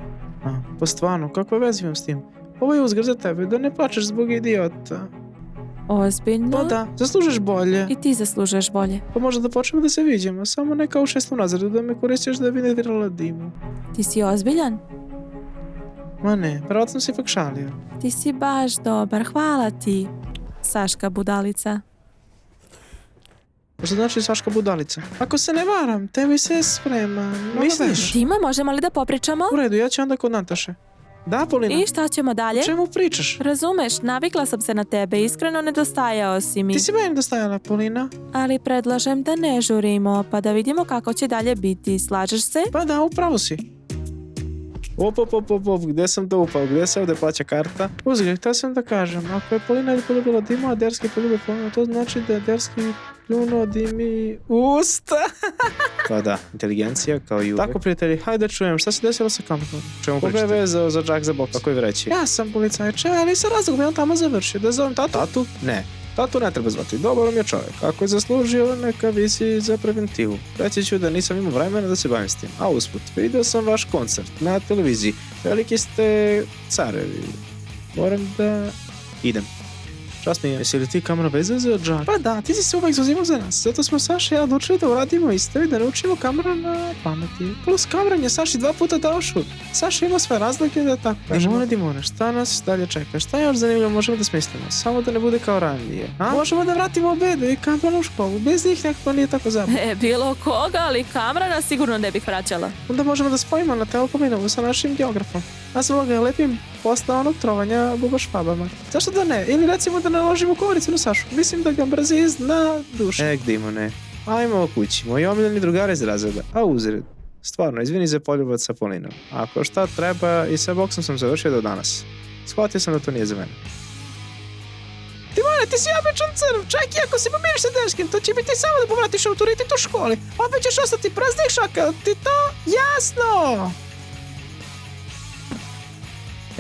Pa stvarno, kakve veze imam s tim? Ovo je uzgred za tebe, da ne plačeš zbog idiota. Ozbiljno? Pa da, zaslužeš bolje. I ti zaslužuješ bolje. Pa možda da počnemo da se viđemo, samo ne kao u 6. razredu da me koristiš da bi nervirala Dimu. Ti si ozbiljan? Ma ne, verovatno si ipak šalio. Ti si baš dobar, hvala ti. Saška budalica. Što znači Saška budalica? Ako se ne varam, tebi se sprema. Misliš? Dima, možemo li da popričamo? U redu, ja ću onda kod Nataše. Da, Polina? I šta ćemo dalje? O čemu pričaš? Razumeš, navikla sam se na tebe, iskreno nedostajao si mi. Ti si meni dostajala, Polina. Ali predlažem da ne žurimo, pa da vidimo kako će dalje biti. Slažeš se? Pa da, upravo si. Op, gdje sam to upao? Gdje se ovdje plaća karta? Uzgledaj, htio sam da kažem, ako je Polina poljubila Dima, a Derski poljubio Polinu, to znači da je Derski pljunuo Dimi usta. Pa da, inteligencija kao i uvek. Tako, prijatelji, hajde da čujem, šta se desilo sa kamerom? Čemu koga je vezao za džak za bok? Kako je vreći? Ja sam policajče, ali sa razlogom je on tamo završio. Da zovem tatu? Tatu? Ne. Tatu ne treba zvati, dobar mi je čovjek. Ako je zaslužio, neka visi za preventivu. Reći ću da nisam imao vremena da se bavim s tim. A usput, vidio sam vaš koncert na televiziji. Veliki ste carevi. Moram da idem. Čast mi je. Jesi li ti kamera vezan za džak? Pa da, ti si se uvek zauzimao za nas. Zato smo Saša i ja odlučili da uradimo isto i da naučimo kameru na pameti. Plus kameran je Saši 2 puta dao šut. Saša ima svoje razlike da tako kažemo. Dimone, šta nas dalje čeka? Šta još zanimljivo možemo da smislimo? Samo da ne bude kao ranije. A? Možemo da vratimo obedu i kameranu u školu. Bez njih nekako nije tako zabavno. Bilo koga, ali Kamrana sigurno ne bih vraćala. Onda možemo da spojimo na Telkominovu sa našim geografom. A zbog ga je lepim posle onog trovanja bubašpabama. Zašto da ne? Ili recimo da naložimo kovaricu na Sašu. Mislim da ga mrzi zna duše. Dimone, ajmo kući. Moji omiljeni drugari iz razreda. A uzred. Stvarno, izvini za poljubac sa Polinom. Ako šta treba, i sa boksom sam završio do danas. Shvatio sam da to nije za mene. Dimone, ti si običan crv. Čak i ako se pomiriš sa Derskim, to će biti samo da povratiš autoritet u školi. Opet ćeš ostati praznih šaka. Ti to jasno?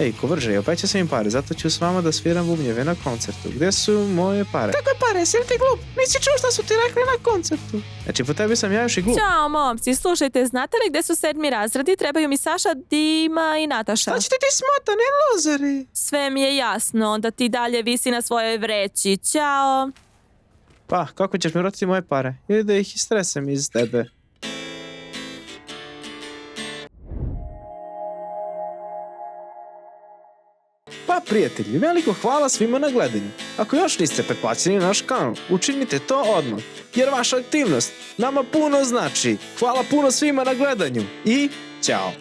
Ej, Kovrže, opeća sam im pare, zato ću s vama da sviram bubnjeve na koncertu. Gdje su moje pare? Kako je pare, si li ti glup? Nisi čuo šta su ti rekli na koncertu? Znači, po tebi sam ja još i glup. Ćao, momci, slušajte, znate li gdje su 7. razredi? Trebaju mi Saša, Dima i Nataša. Šta ćete ti smotani luzeri? Sve mi je jasno, da ti dalje visi na svojoj vreći. Ćao. Pa, kako ćeš mi vratiti moje pare? Ili da ih istresem iz tebe? Pa, prijatelji, veliko hvala svima na gledanju. Ako još niste pretplaćeni na naš kanal, učinite to odmah, jer vaša aktivnost nama puno znači. Hvala puno svima na gledanju i ćao!